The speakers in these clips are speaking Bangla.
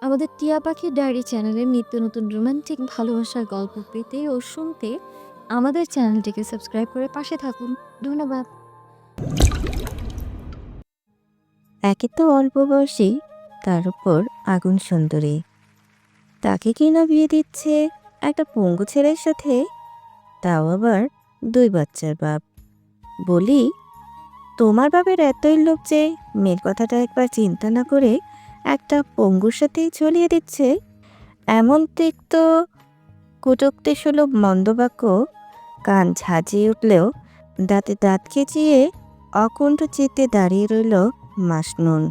আমাদের টিয়া পাখির ডায়েরি চ্যানেলের নিত্য নতুন রোমান্টিক ভালোবাসার গল্প পেতে ও শুনতে আমাদের চ্যানেলটিকে সাবস্ক্রাইব করে পাশে থাকুন। ধন্যবাদ। একে তো অল্প বয়সী, তার উপর আগুন সুন্দরী, তাকে কিনা বিয়ে দিচ্ছে একটা পঙ্গু ছেলের সাথে, তাও আবার 2 বাচ্চার বাপ। বলি, তোমার বাপের এতই লোভ যে মেয়ের কথাটা একবার চিন্তা না করে একটা পঙ্গুর সাথেই চলিয়ে দিচ্ছে। এমন তিক্ত কটূক্তি সুলভ মন্দবাক্য কান ঝাঁঝিয়ে উঠলেও দাঁতে দাঁত খেঁচিয়ে অকুণ্ঠ চিত্তে দাঁড়িয়ে রইল মাসনুন।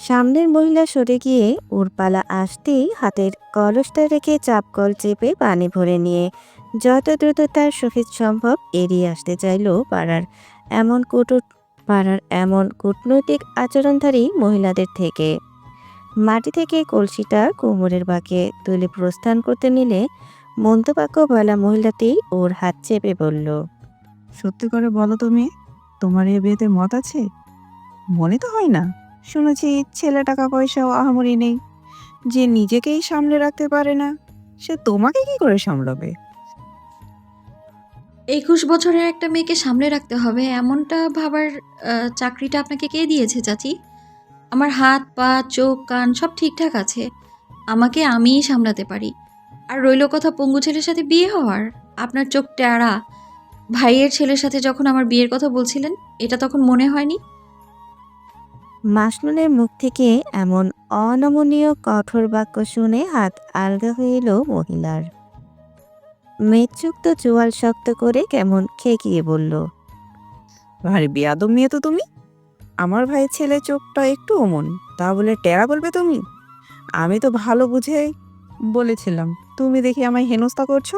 সামনের মহিলা সরে গিয়ে ওর পালা আসতেই হাতের কলসটা রেখে চাপকল চেপে পানি ভরে নিয়ে যত দ্রুত তার সহিত সম্ভব এড়িয়ে আসতে চাইল পাড়ার এমন কূটনৈতিক আচরণধারী মহিলাদের থেকে। মাটি থেকে কলসিটা কোমরের বাঁকে তুলে প্রস্থান করতে নিলে মন্তবাক্য বলা মহিলাটি ওর হাত চেপে বলল, সত্যি করে বলো তুমি, তোমার এ বিয়েতে মত আছে? মনে তো হয় না। শুনেছি ছেলে টাকা পয়সাও আহামরি নেই, যে নিজেকেই সামলে রাখতে পারে না সে তোমাকে কি করে সামলাবে? 21 বছরের একটা মেয়েকে সামলে রাখতে হবে এমনটা ভাবার চাকরিটা আপনাকে কে দিয়েছে চাচি? আমার হাত পা চোখ কান সব ঠিকঠাক আছে, আমাকে আমিই সামলাতে পারি। আর রইল কথা পঙ্গু ছেলের সাথে বিয়ে হওয়ার, আপনার চোখ টেরা। ভাইয়ের ছেলের সাথে যখন আমার বিয়ের কথা বলছিলেন, এটা তখন মনে হয়নি? মাসনুনের মুখ থেকে এমন অনমনীয় কঠোর বাক্য শুনে হাত আলগা হয়ে এলো মহিলার। মেদযুক্ত চোয়াল শক্ত করে কেমন খেকিয়ে বলল, ভারী বেয়াদব মেয়ে তো তুমি। আমার ভাইয়ের ছেলে চোখটা একটু অমন, তা বলে টেরা বলবে তুমি? আমি তো ভালো বুঝে বলেছিলাম, তুমি দেখি আমায় হেনস্থা করছো।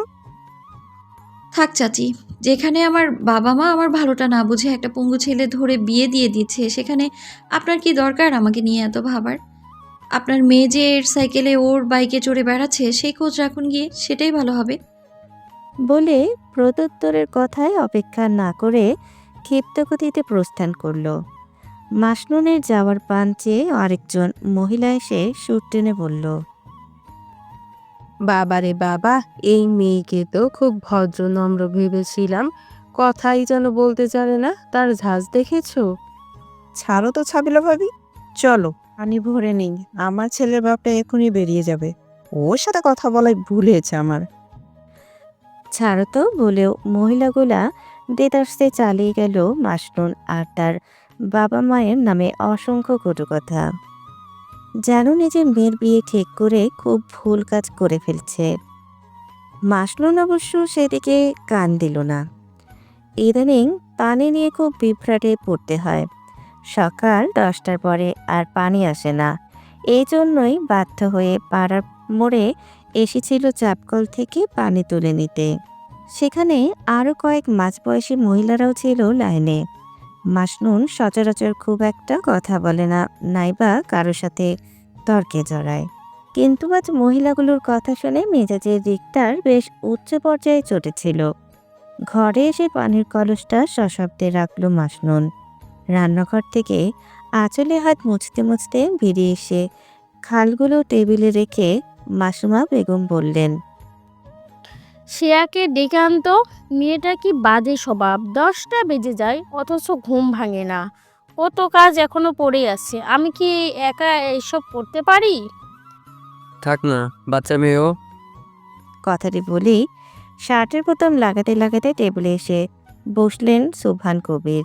থাক চাচি, যেখানে আমার বাবা মা আমার ভালোটা না বুঝে একটা পঙ্গু ছেলে ধরে বিয়ে দিয়ে দিচ্ছে, সেখানে আপনার কি দরকার আমাকে নিয়ে এত ভাবার? আপনার মেয়ে যে এর সাইকেলে ওর বাইকে চড়ে বেড়াচ্ছে সেই খোঁজ রাখুন গিয়ে, সেটাই ভালো হবে। বলে প্রত্যুত্তরের কথায় অপেক্ষা না করে ক্ষিপ্ত গতিতে প্রস্থান করল। মাসনুনের যাওয়ার পাঞ্চে আরেকজন মহিলা এসে সুর টেনে বলল, বাবারে বাবা, এই মেয়েকে তো খুব ভদ্র নম্র ভেবেছিলাম, কথাই যেন বলতে জানে না। তার ঝাঁজ দেখেছো? ছাড়ো তো ছাবিলা ভাবি, চলো পানি ভরে নেই। আমার ছেলের বাপটা এখনই বেরিয়ে যাবে, ওর সাথে কথা বলাই ভুল হয়েছে আমার। ছাড়ো তো বলেও মহিলাগুলা দেদারসে চালিয়ে গেল মাসনুন আর তার বাবা মায়ের নামে অসংখ্য কটু কথা। যেন নিজের মেয়ের বিয়ে ঠিক করে খুব ভুল কাজ করে ফেলছে। মাসনুন অবশ্য সেদিকে কান দিল না। ইদানিং পানি নিয়ে খুব বিভ্রাটে পড়তে হয়। সকাল 10টার পরে আর পানি আসে না। এই জন্যই বাধ্য হয়ে পাড়ার মোড়ে এসেছিল চাপকল থেকে পানি তুলে নিতে। সেখানে আরও কয়েক মাঝবয়সী মহিলারাও ছিল লাইনে। মাসনুন সচরাচর খুব একটা কথা বলে না, নাইবা কারোর সাথে তর্কে জড়ায়। কিন্তু আজ মহিলাগুলোর কথা শুনে মেজাজের দিকটার বেশ উচ্চ পর্যায়ে চটেছিল। ঘরে এসে পানির কলসটা সশব্দে রাখল মাসনুন। রান্নাঘর থেকে আঁচলে হাত মুছতে মুছতে বেরিয়ে এসে খালগুলো টেবিলে রেখে মাসুমা বেগম বললেন, শ্রেয়াকে ডেকে আনতো। মেয়েটা কি বাজে স্বভাব, 10টা বেজে যায় অথচ ঘুম ভাঙে না। কত কাজ এখনো পড়ে আছে, আমি কি একা এসব করতে পারি? থাক না, বাচ্চা মেয়েও। কথাটি বলেই শার্টের বোতাম লাগাতে লাগাতে টেবিলে এসে বসলেন সুবহান কবির।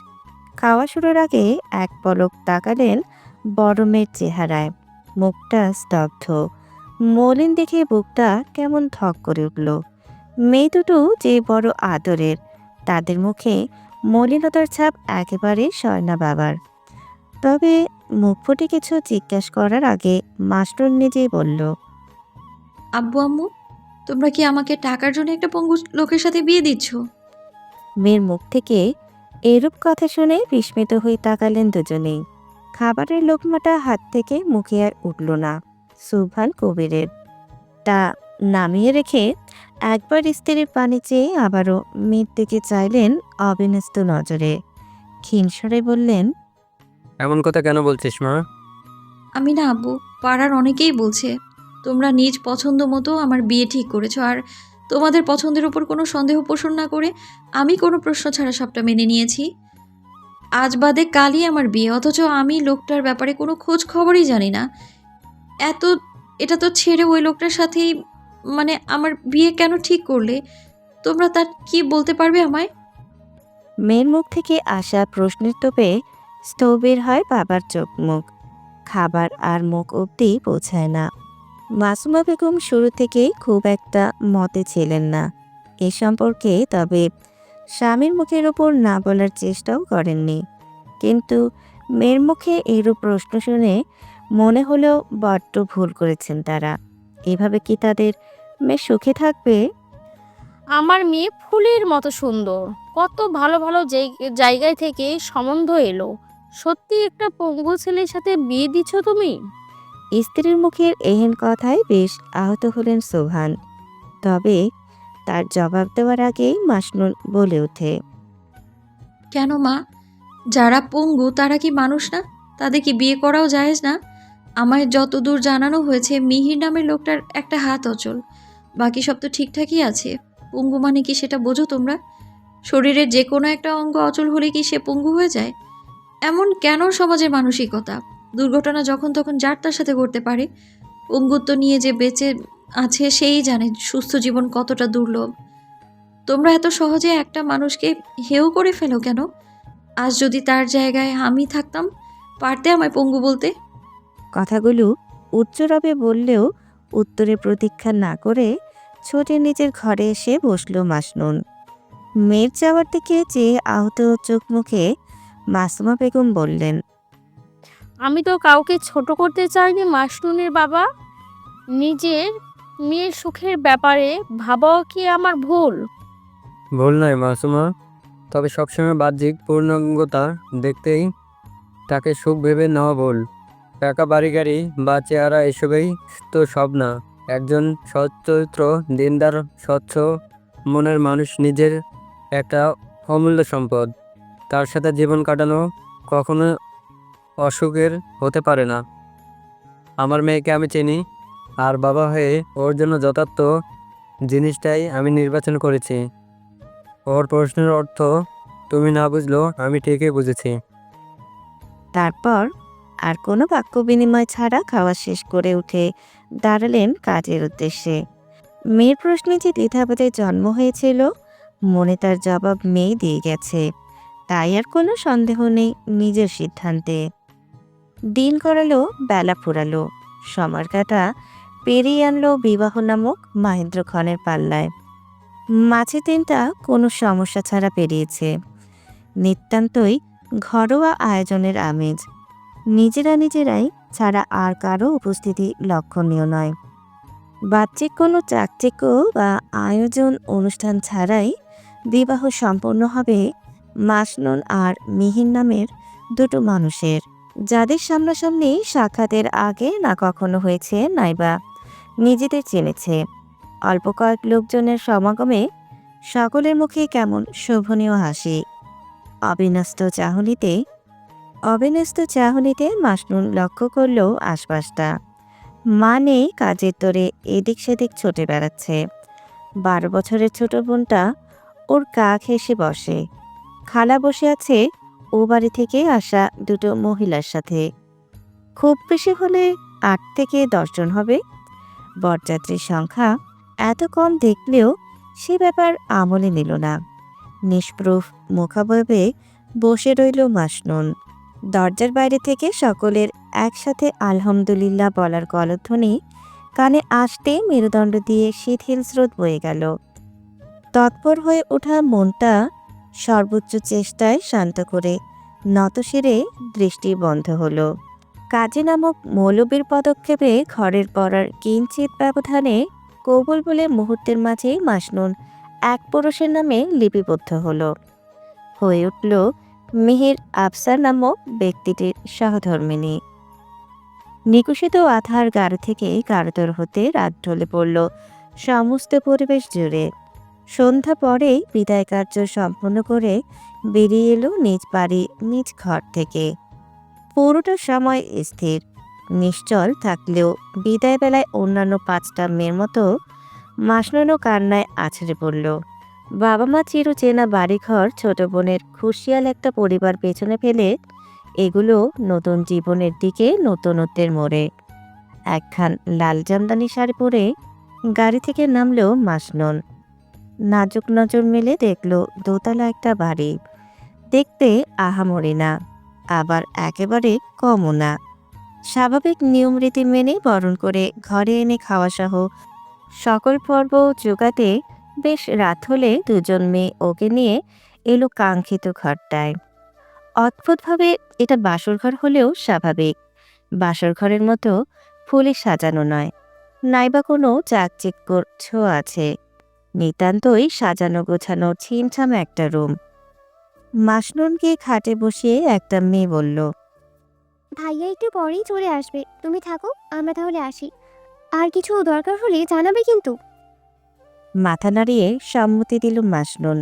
খাওয়া শুরুর আগে এক পলক তাকালেন বড় মেয়ের চেহারায়। মুখটা স্তব্ধ, মলিন দেখে বুকটা কেমন ধক করে উঠল। মেয়ে দুটো যে বড় আদরের, তাদের মুখে মলিনতার ছাপ একেবারে সয় না বাবার। তবে মুখ ফুটে কিছু জিজ্ঞাসা করার আগে মাস্টার নিজেই বলল, আব্বু আম্মু, তোমরা কি আমাকে টাকার জন্য একটা পঙ্গু লোকের সাথে বিয়ে দিচ্ছ? মেয়ের মুখ থেকে এরূপ কথা শুনে বিস্মিত হয়ে তাকালেন দুজনেই। খাবারের লোকমাটা হাত থেকে মুখে আর উঠল না সুবহান কবিরের। তা নামিয়ে রেখে একবার স্ত্রীর পানি চেয়ে আবারও মেয়ের দিকে চাইলেন অবিন্যস্ত নজরে। ক্ষীণস্বরে বললেন, এমন কথা কেন বলছিস মা? আমি না আব্বু, পাড়ার অনেকেই বলছে তোমরা নিজ পছন্দ মতো আমার বিয়ে ঠিক করেছো, আর তোমাদের পছন্দের উপর কোনো সন্দেহ পোষণ না করে আমি কোনো প্রশ্ন ছাড়া সবটা মেনে নিয়েছি। আজ বাদে কালই আমার বিয়ে, অথচ আমি লোকটার ব্যাপারে কোনো খোঁজ খবরই জানি না। এত এটা তো ছেড়ে ওই লোকটার সাথেই মানে আমার বিয়ে কেন ঠিক করলে? তোমরা তার কি বলতে পারবে আমায়? মেয়ের মুখ থেকে আসা প্রশ্নের তোপে স্থবির হয় বাবার চোখ মুখ। খাবার আর মুখ অবধি পৌঁছায় না। মাসুমা বেগম শুরু থেকেই খুব একটা মতে ছিলেন না এ সম্পর্কে, তবে স্বামীর মুখের ওপর না বলার চেষ্টাও করেননি। কিন্তু মেয়ের মুখে এরূপ প্রশ্ন শুনে মনে হলো বড্ড ভুল করেছেন তারা। এভাবে কি তাদের মেয়ে সুখে থাকবে? আমার মেয়ে ফুলের মতো সুন্দর, কত ভালো ভালো জায়গায় থেকে সম্বন্ধ এলো, সত্যি একটা পঙ্গু ছেলের সাথে বিয়ে দিচ্ছ তুমি? স্ত্রীর মুখের এহেন কথায় বেশ আহত হলেন সোহান। তবে তার জবাব দেওয়ার আগেই মাসনুন বলে ওঠে, কেন মা? যারা পঙ্গু তারা কি মানুষ না? তাদের কি বিয়ে করাও জায়েজ না? আমায় যতদূর জানানো হয়েছে মিহির নামের লোকটার একটা হাত অচল, বাকি সব তো ঠিকঠাকই আছে। পঙ্গু মানে কি সেটা বোঝো তোমরা? শরীরের যে কোনো একটা অঙ্গ অচল হলে কি সে পঙ্গু হয়ে যায়? এমন কেন সমাজের মানসিকতা? দুর্ঘটনা যখন তখন যার তার সাথে ঘটতে পারে। পঙ্গুত্ব নিয়ে যে বেঁচে আছে সেই জানে সুস্থ জীবন কতটা দুর্লভ। তোমরা এত সহজে একটা মানুষকে হেয় করে ফেলো কেন? আজ যদি তার জায়গায় আমি থাকতাম, পারতে আমায় পঙ্গু বলতে? কথাগুলো উচ্চরবে বললেও উত্তরে প্রতীক্ষা না করে ছোটে নিজের ঘরে এসে বসল মাসনুন। মেয়ের যাওয়ার দিকে চেয়ে আহত চোখ মুখে মাসুমা বেগম বললেন, আমি তো কাউকে ছোট করতে চাইনি মাসনুনের বাবা। নিজের মেয়ের সুখের ব্যাপারে ভাবাও কি আমার ভুল? ভুল নয় মাসুমা, তবে সবসময় বাহ্যিক পূর্ণাঙ্গতা দেখতেই তাকে সুখ ভেবে নেওয়া ভুল। টাকা, বাড়ি গাড়ি বা চেহারা এসবেই তো সব না। একজন সচ্চরিত্র, দিনদার, স্বচ্ছ মনের মানুষ নিজের একটা অমূল্য সম্পদ। তার সাথে জীবন কাটানো কখনো অসুখের হতে পারে না। আমার মেয়েকে আমি চিনি, আর বাবা হয়ে ওর জন্য যথার্থ জিনিসটাই আমি নির্বাচন করেছি। ওর প্রশ্নের অর্থ তুমি না বুঝলেও আমি ঠিকই বুঝেছি। তারপর আর কোনো বাক্য বিনিময় ছাড়া খাওয়া শেষ করে উঠে দাঁড়ালেন কাজের উদ্দেশ্যে। মেয়ের প্রশ্নে যে দ্বিধাবোধের জন্ম হয়েছিল, মনে তার জবাব মেয়ে দিয়ে গেছে। তাই আর কোনো সন্দেহ নেই নিজের সিদ্ধান্তে। দিন করালো, বেলা ফুরালো, সমর কাটা পেরিয়ে আনলো বিবাহ নামক মহেন্দ্র ক্ষণের পাল্লায়। মাঝে দিনটা কোনো সমস্যা ছাড়া পেরিয়েছে। নিতান্তই ঘরোয়া আয়োজনের আমেজ। নিজেরাই ছাড়া আর কারো উপস্থিতি লক্ষণীয় নয়। বাহ্যিক কোনো চাকচিক্য বা আয়োজন অনুষ্ঠান ছাড়াই বিবাহ সম্পন্ন হবে মাসনুন আর মিহির নামের দুটো মানুষের, যাদের সামনাসামনি সাক্ষাতের আগে না কখনো হয়েছে নাইবা নিজেদের চিনেছে। অল্প কয়েক লোকজনের সমাগমে সকলের মুখে কেমন শোভনীয় হাসি। অবিন্যস্ত চাহনিতে মাসনুন লক্ষ্য করল আশপাশটা। মানে কাজের তোরে এদিক সেদিক ছুটে বেড়াচ্ছে। 12 বছরের ছোট বোনটা ওর গা ঘেঁষে বসে। খালা বসে আছে ও বাড়ি থেকে আসা দুটো মহিলার সাথে। খুব বেশি হলে 8 থেকে 10 জন হবে। বরযাত্রীর সংখ্যা এত কম দেখলেও সে ব্যাপার আমলে নিল না। নিষ্প্রুফ মুখাবয়বে বসে রইল মাসনুন। দরজার বাইরে থেকে সকলের একসাথে আলহামদুলিল্লাহ বলার গলধ্বনি কানে আসতে মেরুদণ্ড দিয়ে শিথিল স্রোত বয়ে গেল। তৎপর হয়ে ওঠা মনটা সর্বোচ্চ চেষ্টায় শান্ত করে নতশিরে দৃষ্টি বন্ধ হলো। কাজী নামক মৌলবীর পদক্ষেপে ঘরের পড়ার কিঞ্চিত ব্যবধানে কবুল বলে মুহূর্তের মাঝেই মাসনুন এক পুরুষের নামে লিপিবদ্ধ হয়ে উঠল মিহির আফসার নামক ব্যক্তিটির সহধর্মিণী। নিকুশিত আধার গাঢ় থেকে গাঢ়তর হতে রাত ঢলে পড়ল সমস্ত পরিবেশ জুড়ে। সন্ধ্যা পরেই বিদায় কার্য সম্পন্ন করে বেরিয়ে এলো নিজ বাড়ি নিজ ঘর থেকে। পুরোটা সময় স্থির, নিশ্চল থাকলেও বিদায় বেলায় অন্যান্য 5টা মেয়ের মতো মাসনুনও কান্নায় আছড়ে পড়ল। বাবা মা চিরচেনা বাড়িঘর, ছোট বোনের খুশিয়াল একটা পরিবার পেছনে ফেলে এগুলো নতুন জীবনের দিকে নতুনত্বের মোড়ে। একখান লাল জামদানি শাড়ি পরে গাড়ি থেকে নামলো মাসনুন। নাজুক নজর মেলে দেখলো দোতলা একটা বাড়ি। দেখতে আহামরি না, আবার একেবারে কমও না। স্বাভাবিক নিয়ম রীতি মেনে বরণ করে ঘরে এনে খাওয়া সহ সকল পর্ব জোগাতে বেশ রাত হলে দুজন মেয়ে ওকে নিয়ে এলো কাঙ্ক্ষিত ঘরটায়। অদ্ভুতভাবে এটা বাসরঘর হলেও স্বাভাবিক। বাসরঘরের মতো ফুলে সাজানো নয়, নাইবা কোনো চাকচিক্যর ছোঁয়া আছে। নিতান্তই সাজানো গোছানো ছিমছাম একটা রুম। মাসনুনকে খাটে বসিয়ে একটা মেয়ে বলল, ভাইয়া একটু পরেই চলে আসবে, তুমি থাকো, আমরা তাহলে আসি। আর কিছু দরকার হলে জানাবে কিন্তু। মাথা নাড়িয়ে সম্মতি দিল মাসনুন।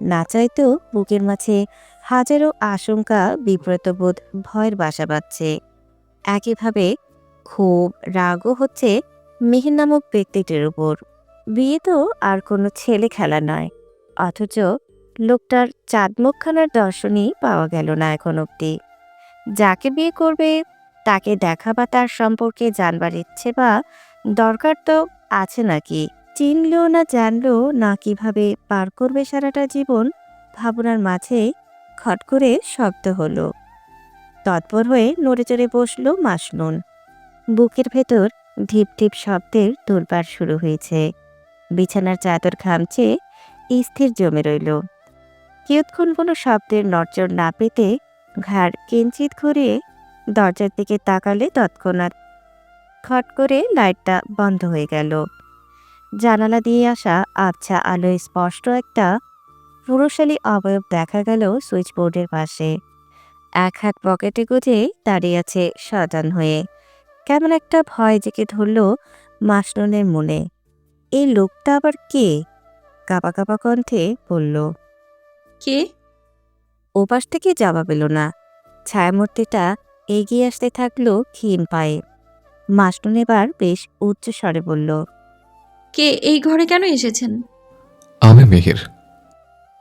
না চাইতেও বুকের মাঝে হাজারো আশঙ্কা, বিব্রতবোধ, ভয়ের বাসা বাঁধছে। একইভাবে ক্ষোভ, রাগও হচ্ছে মিহির নামক ব্যক্তিটির উপর। বিয়ে তো আর কোনো ছেলে খেলা নয়, অথচ লোকটার চাঁদমুখখানার দর্শনই পাওয়া গেল না এখন অবধি। যাকে বিয়ে করবে তাকে দেখা বা তার সম্পর্কে জানবার ইচ্ছে বা দরকার তো আছে নাকি? চিনলো না জানলো না কিভাবে পার করবে সারাটা জীবন, ভাবনার মাঝে খট করে শব্দ হলো। তৎপর হয়ে নড়ে চড়ে বসলো মাসনুন। বুকের ভেতর ঢিপ ঢিপ শব্দের তোলপাড় শুরু হয়েছে। বিছানার চাদর ঘামছে, স্থির জমে রইল। কিয়ৎক্ষণ কোনো শব্দের নড়চড় না পেতে ঘাড় কিঞ্চিত ঘুরিয়ে দরজার দিকে তাকালে তৎক্ষণাৎ খট করে লাইটটা বন্ধ হয়ে গেল। জানালা দিয়ে আসা আবছা আলোয় স্পষ্ট একটা পুরুষালী অবয়ব দেখা গেল সুইচ বোর্ডের পাশে। এক হাত পকেটে গুজে দাঁড়িয়ে আছে সজান হয়ে। কেমন একটা ভয় জেঁকে ধরল মাসনুনের মনে। এই লোকটা আবার কে? কাঁপা কাঁপা কণ্ঠে বলল। কে? ওপাশ থেকে জবাব এলো না। ছায়ামূর্তিটা এগিয়ে আসতে থাকলো ক্ষীণ পায়ে। মাসনুন এবার বেশ উচ্চ স্বরে বলল, কে এই ঘরে কেন এসেছেন? আমি মিহির।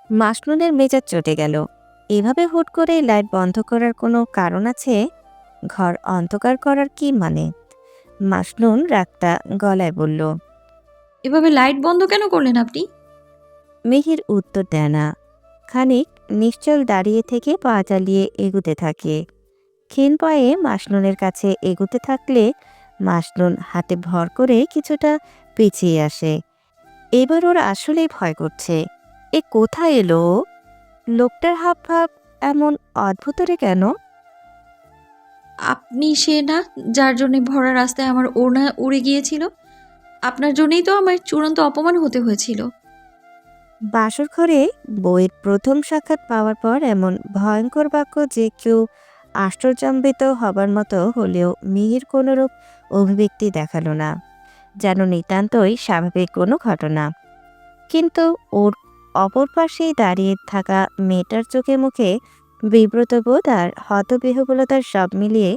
মাসনুনের মেজাজ চটে গেল। এভাবে হুট করে লাইট বন্ধ করার কোনো কারণ আছে? ঘর অন্ধকার করার কি মানে? মাসনুন রাগটা গলায় বলল। এভাবে লাইট বন্ধ কেন করলেন আপনি? মিহির উত্তর দেয় না। খানিক নিশ্চল দাঁড়িয়ে থেকে পা চালিয়ে এগুতে থাকে। ক্ষীণ পায়ে মাসনুনের কাছে এগুতে থাকলে মাসনুন হাতে ভর করে কিছুটা পিছিয়ে আসে। এবার ওর আসলেই ভয় করছে। এ কোথায় এলো? লোকটার হাবভাব এমন অদ্ভুতরে কেন? আপনি সে না যার জন্য ভরা রাস্তায় আমার ওড়না উড়ে গিয়েছিল? আপনার জন্যই তো আমার চূড়ান্ত অপমান হতে হয়েছিল। বাসর ঘরে বইয়ের প্রথম সাক্ষাৎ পাওয়ার পর এমন ভয়ঙ্কর বাক্য যে কেউ আশ্চর্যান্বিত হবার মতো হলেও মিহির কোনোরূপ অভিব্যক্তি দেখালো না, যেন নিতান্তই স্বাভাবিক কোনো ঘটনা। কিন্তু ওর অপর পাশেই দাঁড়িয়ে থাকা মেয়েটার চোখে মুখে বিব্রতবোধ আর হতবিহ্বলতার সব মিলিয়ে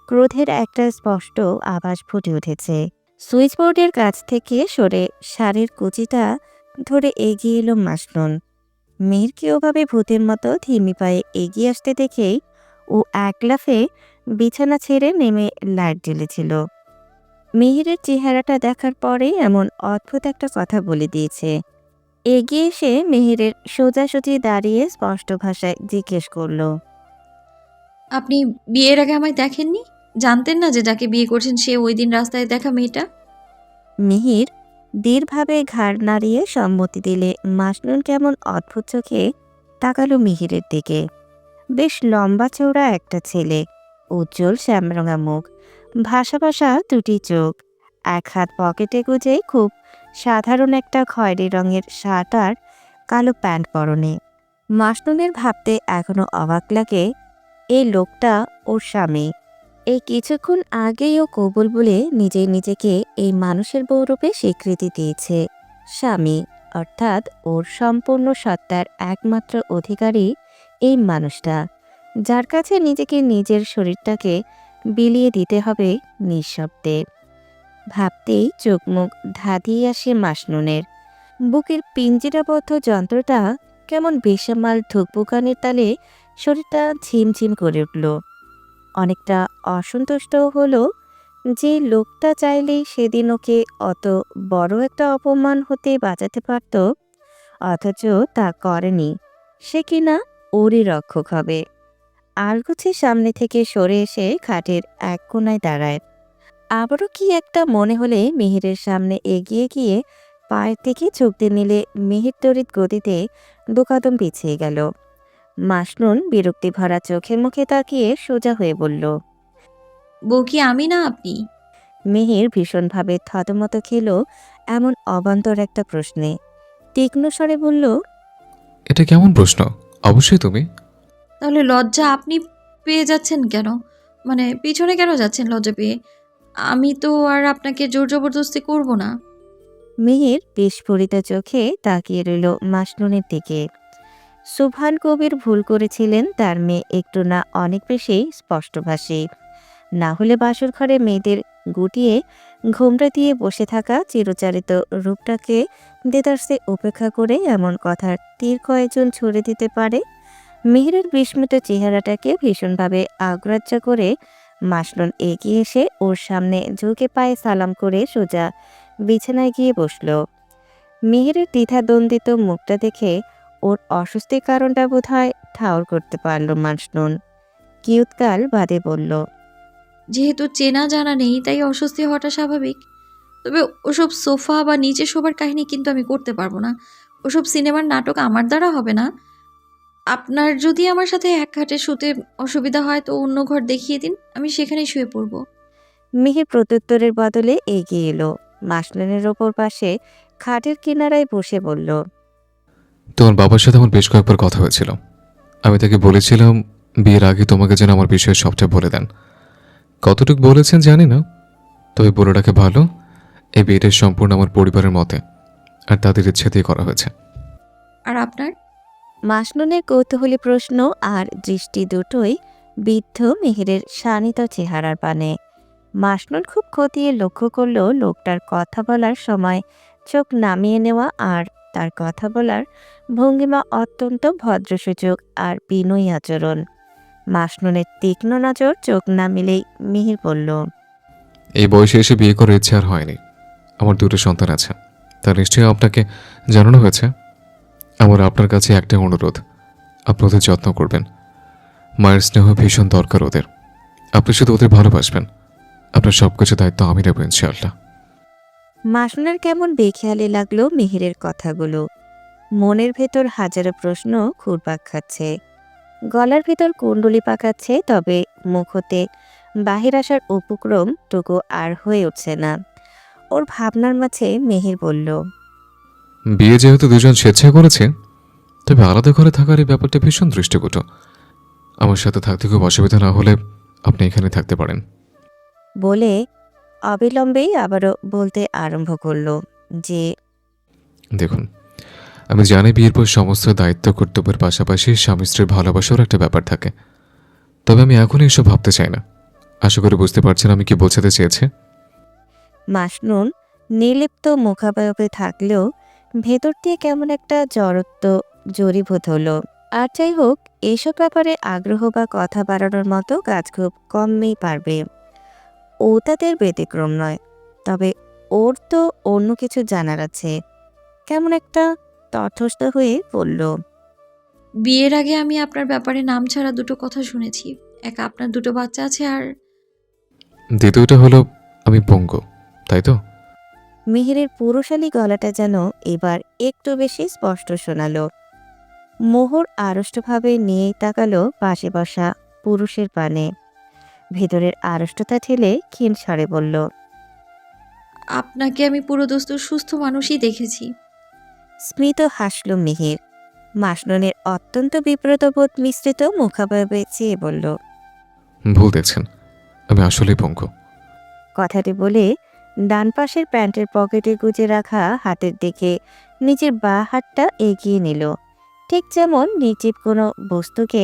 ক্রোধের একটা স্পষ্ট আভাস ফুটে উঠেছে। সুইচবোর্ডের কাছ থেকে সরে শাড়ির কুচিটা ধরে এগিয়ে এলো মাসনুন। মেয়েরকে ওভাবে ভূতের মতো ধিমি পায়ে এগিয়ে আসতে দেখেই ও এক লাফে বিছানা ছেড়ে নেমে লাইট জ্বেলেছিল। মিহিরের চেহারাটা দেখার পরে এমন অদ্ভুত একটা কথা বলে দিয়েছে। এগিয়ে এসে মিহিরের সোজাসুজি দাঁড়িয়ে স্পষ্ট ভাষায় জিজ্ঞেস করল, আপনি বিয়ের আগে আমায় দেখেননি? জানতেন না যে যাকে বিয়ে করছেন সে ওই দিন রাস্তায় দেখা মেয়েটা? মিহির দৃঢ়ভাবে ঘাড় নাড়িয়ে সম্মতি দিলে মাসনুন কেমন অদ্ভুত চোখে তাকালো মিহিরের দিকে। বেশ লম্বা চৌড়া একটা ছেলে, উজ্জ্বল শ্যামরঙা মুখ, ভাসা ভাসা দুটি চোখ, এক হাত পকেটে গুজে খুব সাধারণ একটা খয়েরি রঙের শার্ট আর কালো প্যান্ট পরনে। মাসনুনের ভাবতে এখনো অবাক লাগে এই লোকটা ওর স্বামী। এই কিছুক্ষণ আগেই ও কবুল বলে নিজেই নিজেকে এই মানুষের বৌরূপে স্বীকৃতি দিয়েছে। স্বামী অর্থাৎ ওর সম্পূর্ণ সত্তার একমাত্র অধিকারী এই মানুষটা, যার কাছে নিজেকে নিজের শরীরটাকে বিলিয়ে দিতে হবে নিঃশব্দে। ভাবতেই চোখ মুখ ধাঁধিয়ে আসে মাসনুনের। বুকের পিঞ্জিরাবদ্ধ যন্ত্রটা কেমন বেসামাল ধুকপুকানির তালে শরীরটা ঝিমঝিম করে উঠল। অনেকটা অসন্তুষ্টও হলো যে লোকটা চাইলেই সেদিন ওকে অত বড় একটা অপমান হতে বাঁচাতে পারত, অথচ তা করেনি। সে কিনা ওরই রক্ষক হবে। আলগোছে সামনে থেকে সরে এসে খাটের এক কোণায় দাঁড়ায়। আবারও কি একটা মনে হলে মিহিরের সামনে এগিয়ে গিয়ে পায়ের থেকে ঝুঁকতে নিলে মিহির তড়িৎ গতিতে দুকদম পিছিয়ে গেল। মাসনুন বিরক্তি ভরা চোখের মুখে তাকিয়ে সোজা হয়ে বলল। বউ কি আমি না আপনি? মিহির ভীষণভাবে থতমত খেল এমন অবান্তর একটা প্রশ্নে। তীক্ষ্ণ স্বরে বলল, এটা কেমন প্রশ্ন? অবশ্যই তুমি। তাহলে লজ্জা আপনি পেয়ে যাচ্ছেন কেন? মানে পিছনে কেন যাচ্ছেন লজ্জা পেয়ে? আমি তো আর আপনাকে জোর জবরদস্তি করব না। মিহির বিস্ফোরিত চোখে তাকিয়ে রইল মাসনুনের দিকে। সুবহান কবির ভুল করেছিলেন, তার মেয়ে একটু না অনেক বেশি স্পষ্টভাষী। না হলে বাসর ঘরে মেয়েদের গুটিয়ে ঘোমরা দিয়ে বসে থাকা চিরচারিত রূপটাকে দেদারসে উপেক্ষা করে এমন কথার তীর কয়েকজন ছুড়ে দিতে পারে। মিহিরের বিস্মিত চেহারাটাকে ভীষণভাবে অগ্রাহ্য করে মাসনুন এগিয়ে এসে ওর সামনে ঝুঁকে পায়ে সালাম করে সোজা বিছানায় গিয়ে বসল। মিহিরের দ্বিধাদ্বন্দ্বিত মুখটা দেখে ওর অস্বস্তির কারণটা বোধহয় ঠাউর করতে পারল মাসনুন। কিয়ৎকাল বাদে বলল, যেহেতু চেনা জানা নেই তাই অস্বস্তি হওয়াটা স্বাভাবিক। তবে ওসব সোফা বা নিচে শোবার কাহিনী কিন্তু আমি করতে পারবো না। ওসব সিনেমার নাটক আমার দ্বারা হবে না। আপনার যদি আমার সাথে এক খাটে শুতে অসুবিধা হয় তো অন্য ঘর দেখিয়ে দিন, আমি সেখানেই শুয়ে পড়ব। মিহির প্রত্যুত্তরের বদলে এগিয়ে এলো। মাসনুনের ওপর পাশে খাটের কিনারায় বসে বলল, তোমার বাবার সাথে আমার বেশ কয়েকবার কথা হয়েছিল। আমি তাকে বলেছিলাম বিয়ের আগে তোমাকে যেন আমার বিষয়ে সবটা বলে দেন। কতটুকু বলেছেন জানি না, তবে বলে রাখে ভালো, এই বিয়েটা সম্পূর্ণ আমার পরিবারের মতে আর তাদের ইচ্ছে দিয়ে করা হয়েছে। আর আপনার? মাসনুনের কৌতূহলী প্রশ্ন আর দৃষ্টি দুটোই বিদ্ধ মিহিরের শানিত চেহারার পানে। মাসনুন খুব খতিয়ে লক্ষ্য করল লোকটার কথা বলার সময় চোখ নামিয়ে নেওয়া আর তার কথা বলার ভঙ্গিমা অত্যন্ত ভদ্রসূচক আর বিনয়ী আচরণ। মাসনুনের তীক্ষ্ণ নজর চোখ না মিলেই মিহির বলল, এই বয়সে এসে বিয়ে করার ইচ্ছে আর হয়নি। আমার দুটো সন্তান আছে, তা নিশ্চয়ই আপনাকে জানানো হয়েছে। আমার আপনার কাছে একটা অনুরোধ, আপনি ওদের যত্ন করবেন। মায়ের স্নেহ ভীষণ দরকার ওদের। আপনি শুধু ওদের ভালোবাসবেন। আপনার সবকিছু দায়িত্ব আমি নেব ইনশাআল্লাহ। মাসনুনের কেমন বেখেয়ালি লাগলো মিহিরের কথাগুলো। মনের ভেতর হাজারো প্রশ্ন ঘুরপাক খাচ্ছে, গলার ভেতর কুণ্ডলি পাকাচ্ছে, তবে মুখ হতে বাহির আসার উপক্রম টুকু আর হয়ে উঠছে না। ওর ভাবনার মাঝে মিহির বলল, বিয়ে যেহেতু দুজন স্বেচ্ছায় করেছে, তবে আলাদা ঘরে থাকার এই ব্যাপারটা ভীষণ দৃষ্টিকটু। আমার সাথে থাকতে খুব অসুবিধা না হলে আপনি এখানে থাকতে পারেন। বলে অবিলম্বেই আবারও বলতে আরম্ভ করলো যে, দেখুন, আমি জানি বিয়ের পর সমস্ত দায়িত্ব কর্তব্যের পাশাপাশি স্বামী স্ত্রীর ভালোবাসার একটা ব্যাপার থাকে। তবে আমি এখনই এসব ভাবতে চাই না। আশা করি বুঝতে পারছেন আমি কি বোঝাতে চেয়েছি। মাসনুন নির্লিপ্ত মুখাবয়বে থাকলেও ভেতর দিয়ে কেমন একটা জড়ত্ব জড়ীভূত হলো। আর যাই হোক, এইসব ব্যাপারে আগ্রহ বা কথা বাড়ানোর মতো কাজ খুব কমই পারবে। ও তাদের ব্যতিক্রম নয়, তবে ওর তো অন্য কিছু জানার আছে। কেমন একটা তটস্থ হয়ে বলল, বিয়ের আগে আমি আপনার ব্যাপারে নাম ছাড়া দুটো কথা শুনেছি। এক, আপনার দুটো বাচ্চা আছে, আর দ্বিতীয়টা হলো আমি পঙ্গু, তাই তো? মিহিরের পুরুষালী গলাটা যেন এবার একটু বেশি স্পষ্ট শোনালো। মোহর আড়ষ্টভাবে নিয়েই তাকালো পাশে বসা পুরুষের পানে। ভেতরের আড়ষ্টতা ঠেলে ক্ষীণ স্বরে বলল, আপনাকে আমি পুরোদস্তুর সুস্থ মানুষই দেখেছি। স্মিত হাসল মিহির। মাসনুনের অত্যন্ত বিব্রতবোধ মিশ্রিত মুখাবয়বে চেয়ে বলল, ভুল দেখছেন, আমি আসলেই পঙ্গু। কথাটি বলে ডান পাশের প্যান্টের পকেটে গুজে রাখা হাতের দিকে নিজের বাঁ হাতটা এগিয়ে নিল, ঠিক যেমন নির্জীব কোনো বস্তুকে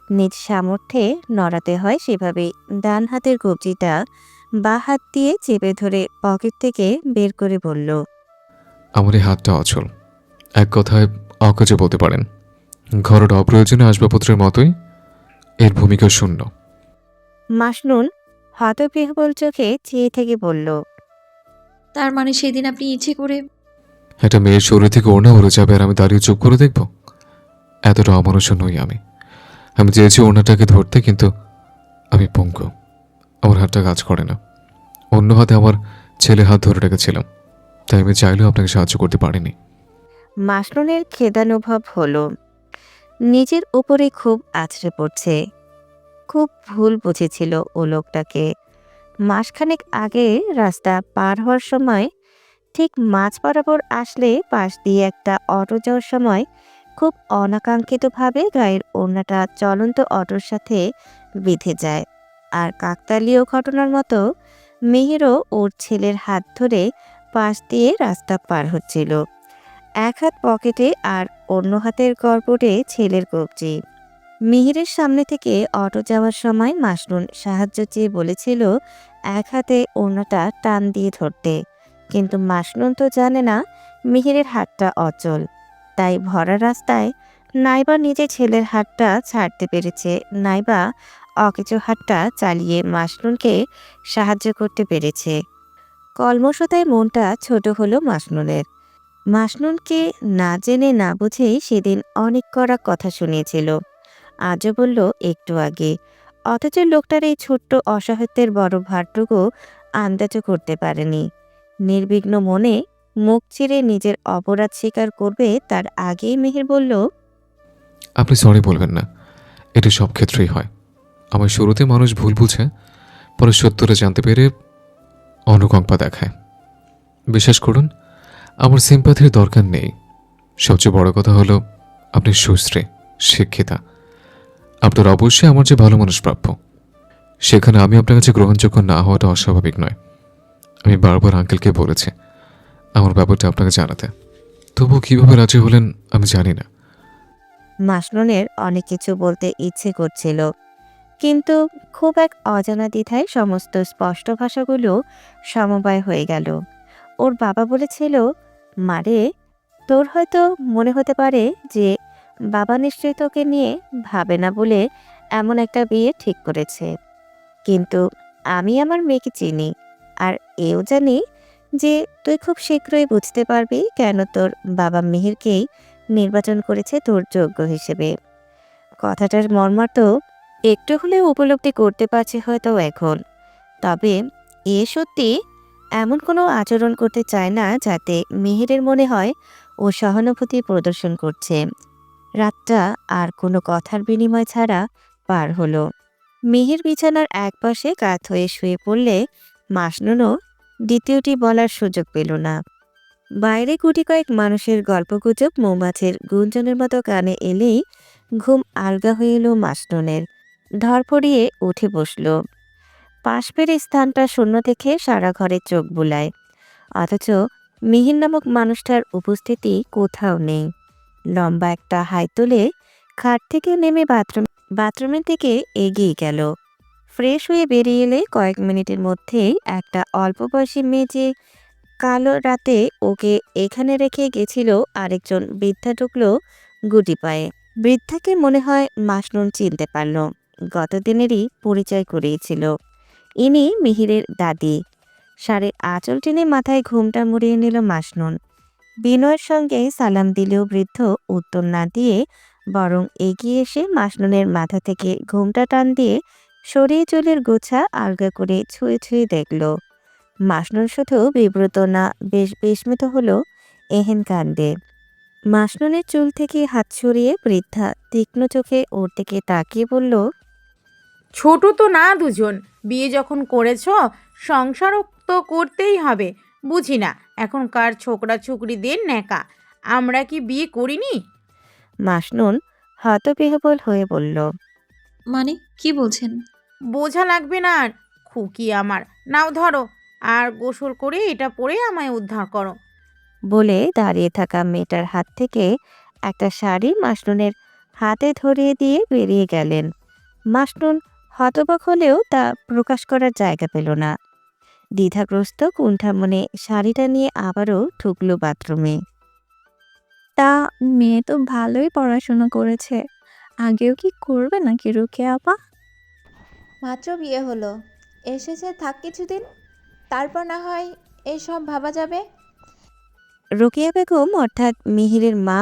নিজ সামর্থ্যে নড়াতে হয় সেভাবেই ডান হাতের কবজিটা বাঁ হাত দিয়ে চেপে ধরে পকেট থেকে বের করে বলল, আমার এই হাতটা অচল, এক কথায় অকাজে বলতে পারেন। ঘরের অপ্রয়োজনে আসবাবপত্রের মতোই এর ভূমিকা শূন্য। মাসনুন হতবিহ্বল চোখে চেয়ে থেকে বলল, তার মানে সেদিন আপনি ইচ্ছে করে? একটা মেয়ের শরীর থেকে ওড়না উড়ে যাবে আর আমি দাঁড়িয়ে চুপ করে দেখব? এতটা অমানুষ নই আমি। আমি চেয়েছি ওড়নাটাকে ধরতে, কিন্তু আমি পঙ্গু, আমার হাতটা কাজ করে না। অন্য হাতে আমার ছেলে হাত ধরে রেখেছিলাম, তাই আমি চাইলেও আপনাকে সাহায্য করতে পারিনি। মাসনুনের খেদানুভব হলো। নিজের উপরে খুব আছড়ে পড়ছে। খুব ভুল বুঝেছিল ও লোকটাকে। মাসখানেক আগে রাস্তা পার হওয়ার সময়, ঠিক মাঝ বরাবর আসলে পাশ দিয়ে একটা অটো যাওয়ার সময় খুব অনাকাঙ্ক্ষিতভাবে গায়ের ওড়নাটা চলন্ত অটোর সাথে বিঁধে যায়। আর কাকতালীয় ঘটনার মতো মিহিরও ওর ছেলের হাত ধরে পাশ দিয়ে রাস্তা পার হচ্ছিল, এক হাত পকেটে আর অন্য হাতের গড়পড়ে ছেলের কবজি। মিহিরের সামনে থেকে অটো যাওয়ার সময় মাসনুন সাহায্য চেয়ে বলেছিল এক হাতে ওড়নাটা টান দিয়ে ধরতে, কিন্তু মাসনুন তো জানে না মিহিরের হাতটা অচল। তাই ভরা রাস্তায় নাইবা নিজে ছেলের হাতটা ছাড়তে পেরেছে, নাইবা অকেজো হাতটা চালিয়ে মাসনুনকে সাহায্য করতে পেরেছে। কলমশতায় মনটা ছোট হলো মাসনুনের। মাসনুনকে না জেনে না বুঝেই সেদিন অনেক কড়া কথা শুনিয়েছিল, আজও বলল একটু আগে। অথচ লোকটার এই ছোট্ট অসহায়ত্বের বড় ভারটুকু আন্দাজও করতে পারেনি। নির্বিঘ্ন মনে মুখ চিরে নিজের অপরাধ স্বীকার করবে তার আগেই মিহির বলল, আপনি সরি বলবেন না, এটা সব ক্ষেত্রেই হয়। আমার শুরুতে মানুষ ভুল বুঝে, পরে সত্যটা জানতে পেরে অনুকম্পা দেখায়। বিশ্বাস করুন, আমার সিম্পাথির দরকার নেই। সবচেয়ে বড় কথা হলো আপনি সুশ্রী, শিক্ষিতা। আপনার অবশ্যই আমার যে ভালো মানুষ প্রাপ্য। সেখানে আমি আপনার কাছে গ্রহণযোগ্য না হওয়াটা অস্বাভাবিক নয়। আমি বারবার আঙ্কেলকে বলেছি আমার ব্যাপারটা আপনাকে জানাতে, তবুও কীভাবে রাজি হলেন আমি জানি না। মাসনুনের অনেক কিছু বলতে ইচ্ছে করছিল, কিন্তু খুব এক অজানা দ্বিধায় সমস্ত স্পষ্ট ভাষাগুলো সমবায় হয়ে গেল। ওর বাবা বলেছিল, মারে, তোর হয়তো মনে হতে পারে যে বাবা নিশ্চয়ই তোকে নিয়ে ভাবে না বলে এমন একটা বিয়ে ঠিক করেছে, কিন্তু আমি আমার মেয়েকে চিনি, আর এও জানি যে তুই খুব শীঘ্রই বুঝতে পারবি কেন তোর বাবা মিহিরকেই নির্বাচন করেছে তোর যোগ্য হিসেবে। কথাটার মর্মার্থ একটু হলেও উপলব্ধি করতে পারছে হয়তো এখন। তবে এ সত্যি এমন কোনো আচরণ করতে চায় না যাতে মিহিরের মনে হয় ও সহানুভূতি প্রদর্শন করছে। রাতটা আর কোনো কথার বিনিময় ছাড়া পার হলো। মিহির বিছানার একপাশে কাত হয়ে শুয়ে পড়লে মাসনুনও দ্বিতীয়টি বলার সুযোগ পেল না। বাইরে গুটি কয়েক মানুষের গল্পগুজব মৌমাছির গুঞ্জনের মতো কানে এলেই ঘুম আলগা হয়ে এলো মাসনুনের। ধরফড়িয়ে উঠে বসল। পাশের স্থানটা শূন্য দেখে সারা ঘরে চোখ বুলায়, অথচ মিহির নামক মানুষটার উপস্থিতি কোথাও নেই। লম্বা একটা হাই তুলে খাট থেকে নেমে বাথরুমের দিকে এগিয়ে গেল। ফ্রেশ হয়ে বেরিয়ে এলে কয়েক মিনিটের মধ্যেই একটা অল্প বয়সী মেয়ে যে কালো রাতে ওকে এখানে রেখে গেছিল আরেকজন বৃদ্ধা ঢুকলো গুটি পায়ে। বৃদ্ধাকে মনে হয় মাসনুন চিনতে পারল, গতদিনেরই পরিচয় করিয়েছিল। ইনি মিহিরের দাদি। শাড়ির আঁচল টেনে মাথায় ঘুমটা মুড়িয়ে নিল মাসনুন। বিনয়ের সঙ্গে সালাম দিলেও বৃদ্ধ উত্তর না দিয়ে বরং এগিয়ে এসে মাসনুনের মাথা থেকে ঘুমটা টান দিয়ে সরিয়ে চুলের গোছা আলগা করে ছুঁয়ে ছুঁয়ে দেখল। মাসনুন শুধু বিব্রত না, বেশ বিস্মিত হলো এহেন কাণ্ডে। মাসনুনের চুল থেকে হাত সরিয়ে বৃদ্ধা তীক্ষ্ণ চোখে ওর দিকে তাকিয়ে বলল, ছোট তো না দুজন, বিয়ে যখন করেছ সংসারও তো করতেই হবে। বুঝি না এখনকার ছোকরা ছুকরিদের ন্যাকা, আমরা কি বিয়ে করিনি? মাসনুন হতবিহ্বল হয়ে বলল, মানে কি বলছেন? বোঝা লাগবে না আর, খুকি আমার। নাও ধরো, আর গোসল করে এটা পরে আমায় উদ্ধার করো। বলে দাঁড়িয়ে থাকা মেয়েটার হাত থেকে একটা শাড়ি মাসনুনের হাতে ধরিয়ে দিয়ে বেরিয়ে গেলেন। মাসনুন হতবাক হলেও তা প্রকাশ করার জায়গা পেল না। দ্বিধাগ্রস্ত কুণ্ঠা মনে শাড়িটা নিয়ে আবারও ঢুকলো বাথরুমে। তা মেয়ে তো ভালোই পড়াশোনা করেছে, আগেও কি করবে নাকি রুকেয়া আপা? মাত্র বিয়ে হলো, এসেছে থাক কিছুদিন, তারপর না হয় এসব ভাবা যাবে। রোকেয়া বেগম অর্থাৎ মিহিরের মা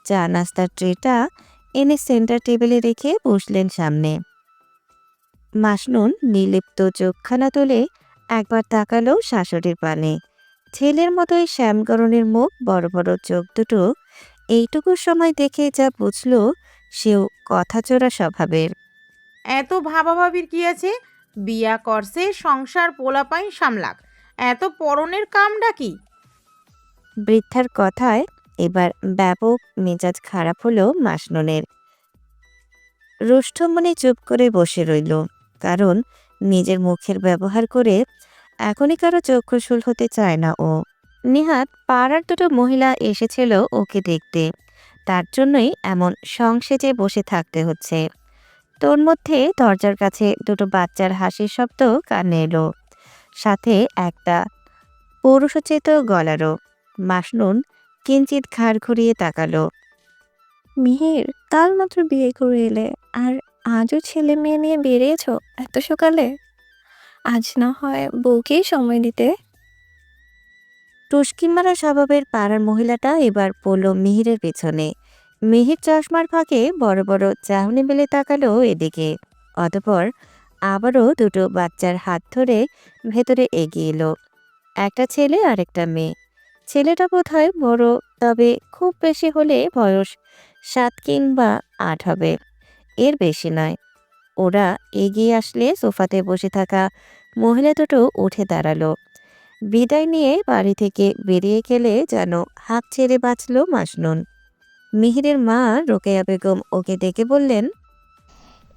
চা নাস্তার ট্রেটা এনে সেন্টার টেবিলে রেখে বসলেন সামনে। মাসনুন নির্লিপ্ত চোখখানা তুলে একবার তাকালো শাশুড়ির পানে। ছেলের মতোই শ্যামগরণের মুখ, বড় বড় চোখ দুটো। এইটুকু সময় দেখে যা বুঝল সেও কথাচোরা স্বভাবের। এত ভাবাভাবির কি আছে? বিয়া করছে, সংসার পোলাপাইন সামলাক, এত পরনের কামটা কি? বৃদ্ধার কথায় এবার ব্যাপক মেজাজ খারাপ হলো মাসনুনের। রুষ্ট মনে চুপ করে বসে রইল, কারণ নিজের মুখের ব্যবহার করে এখনই কারো চক্ষুশূল হতে চায় না ও। নিহাত পাড়ার দুটো মহিলা এসেছিল ওকে দেখতে, তার জন্যই এমন সংসেজে বসে থাকতে হচ্ছে। তোর মধ্যে দরজার কাছে দুটো বাচ্চার হাসির শব্দ কানে এলো, সাথে একটা পৌরুষোচিত গলারও। মাসনুন কিঞ্চিত ঘাড় ঘুরিয়ে তাকালো। মিহির, কাল মাত্র বিয়ে করে এলে আর আজও ছেলে মেয়ে নিয়ে বেরিয়েছো এত সকালে? আজ না হয় বউকেই সময় দিতে। টুসকি মারা স্বভাবের পাড়ার মহিলাটা এবার পড়ল মিহিরের পেছনে। মিহির চশমার ফাঁকে বড় বড় চাহনি মেলে তাকালো এদিকে। অতঃপর আবারও দুটো বাচ্চার হাত ধরে ভেতরে এগিয়ে এলো। একটা ছেলে আর একটা মেয়ে। ছেলেটা বোধহয় বড়, তবে খুব বেশি হলে বয়স 7 কিংবা 8 হবে, এর বেশি নয়। ওরা এগিয়ে আসলে সোফাতে বসে থাকা মহিলা দুটো উঠে দাঁড়ালো। বিদায় নিয়ে বাড়ি থেকে বেরিয়ে গেলে যেন হাঁক ছেড়ে বাঁচল মাসনুন। মিহিরের মা রোকেয়া বেগম ওকে ডেকে বললেন,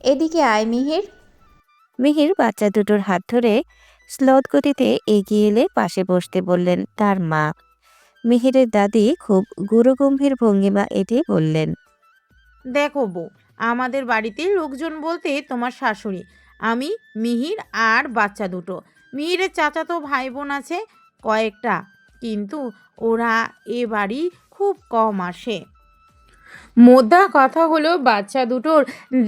এদিকে আয় মিহির। মিহির বাচ্চা দুটোর হাত ধরে স্লথ গতিতে এগিয়ে এলে পাশে বসতে বললেন তার মা। মিহিরের দাদি খুব গুরুগম্ভীর ভঙ্গিমা এঁটে বললেন, দেখো বউ, আমাদের বাড়িতে লোকজন বলতে তোমার শাশুড়ি, আমি, মিহির আর বাচ্চা দুটো। মিহিরের চাচাতো ভাই বোন আছে কয়েকটা, কিন্তু ওরা এ বাড়ি খুব কম আসে। মোদ্দা কথা হলো, বাচ্চা দুটোর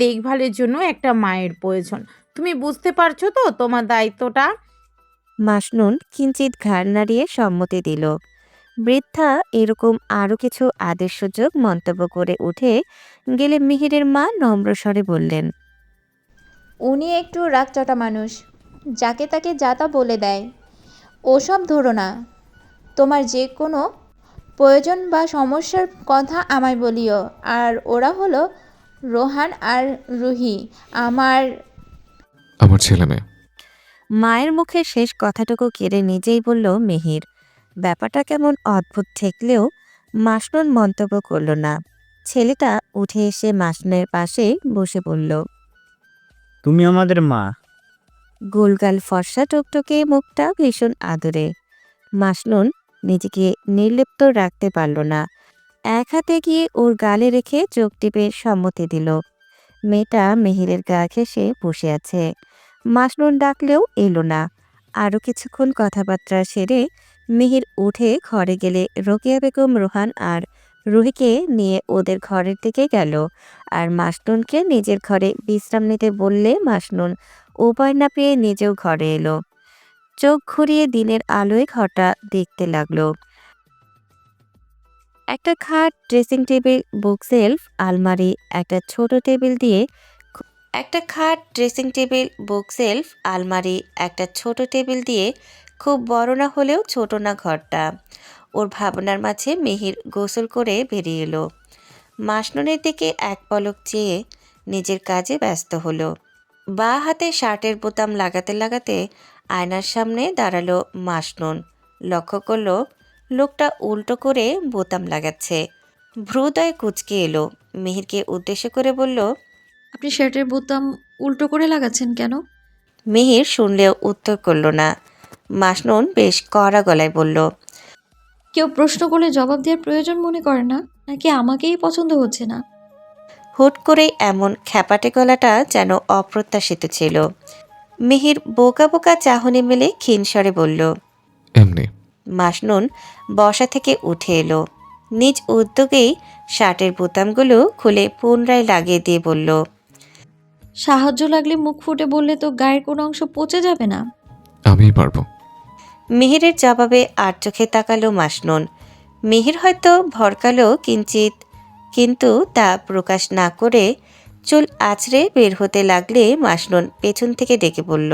দেখভালের জন্য একটা মায়ের প্রয়োজন। তুমি বুঝতে পারছো তো তোমার দায়িত্বটা? মাসনুন কিঞ্চিত ঘাড় নাড়িয়ে সম্মতি দিল। বৃদ্ধা এরকম আরও কিছু আদেশসূচক মন্তব্য করে উঠে গেলে মিহিরের মা নম্র স্বরে বললেন, উনি একটু রাগচটা মানুষ, যাকে তাকে যা তা বলে দেয়। ওসব ধরো না, তোমার যে কোনো প্রয়োজন বা সমস্যার কথা আমায় বলিও। আর ওরা হলো রোহান আর রুহি, আমার আমার ছেলে মেয়ে। মায়ের মুখে শেষ কথাটুকু কেড়ে নিজেই বলল মিহির। ব্যাপারটা কেমন অদ্ভুত ঠেকলেও মাসনুন মন্তব্য করল না। ছেলেটা উঠে এসে মাসনুনের পাশে বসে বলল, তুমি আমাদের মা। গোলগাল ফর্সা টুকটুকে মুখটা ভীষণ আদরে। মাসনুন নিজেকে নির্লিপ্ত রাখতে পারল না। এক হাতে গিয়ে ওর গালে রেখে চোখ টিপে সম্মতি দিল। মেয়েটা মিহিরের গা ঘেঁষে বসে আছে। মাসনুন ডাকলেও এলো না। আরও কিছুক্ষণ কথাবার্তা সেরে মিহির উঠে ঘরে গেলে রোকেয়া বেগম রোহান আর রুহিকে নিয়ে ওদের ঘরের দিকে গেল। আর মাসনুনকে নিজের ঘরে বিশ্রাম নিতে বললে মাসনুন উপায় না পেয়ে নিজেও ঘরে এলো। চোখ ঘুরিয়ে দিনের আলোয় ঘরটা দেখতে লাগলো। একটা খাট, ড্রেসিং টেবিল, বুক সেলফ, আলমারি, একটা ছোট টেবিল দিয়ে খুব বড় না হলেও ছোট না ঘরটা। ওর ভাবনার মাঝে মিহির গোসল করে বেরিয়ে এলো। মাসনুনের দিকে এক পলক চেয়ে নিজের কাজে ব্যস্ত হলো। বাঁ হাতে শার্টের বোতাম লাগাতে লাগাতে আয়নার সামনে দাঁড়ালো মাসনুন। লক্ষ্য করলো লোকটা উল্টো করে বোতাম লাগাচ্ছে। ভ্রুদয় কুঁচকে এলো। মিহিরকে উদ্দেশ্য করে বলল, আপনি শার্টের বোতাম উল্টো করে লাগাচ্ছেন কেন? মিহির শুনলেও উত্তর করল না। মাসনুন বেশ কড়া গলায় বলল, কেউ প্রশ্ন করলে জবাব দেওয়ার প্রয়োজন মনে করে না, নাকি আমাকেই পছন্দ হচ্ছে না? হুট করে এমন খ্যাপাটে গলাটা যেন অপ্রত্যাশিত ছিল। মিহির বোকা বোকা চাহনি মেলে ক্ষীণস্বরে বলল। এমনি। মাসনুন বসা থেকে উঠে এলো। নিজ উদ্যোগেই শার্টের বোতামগুলো খুলে পুনরায় লাগিয়ে দিয়ে বলল। সাহায্য লাগলে মুখ ফুটে বললে তো গায়ের কোনো অংশ পচে যাবে না। আমিই পারবো। মিহিরের জবাবে আর চোখে তাকালো মাসনুন। মিহির হয়তো ভরকালো কিঞ্চিত, কিন্তু তা প্রকাশ না করে চুল আঁচড়ে বের হতে লাগলে মাসনুন পেছন থেকে ডেকে বলল।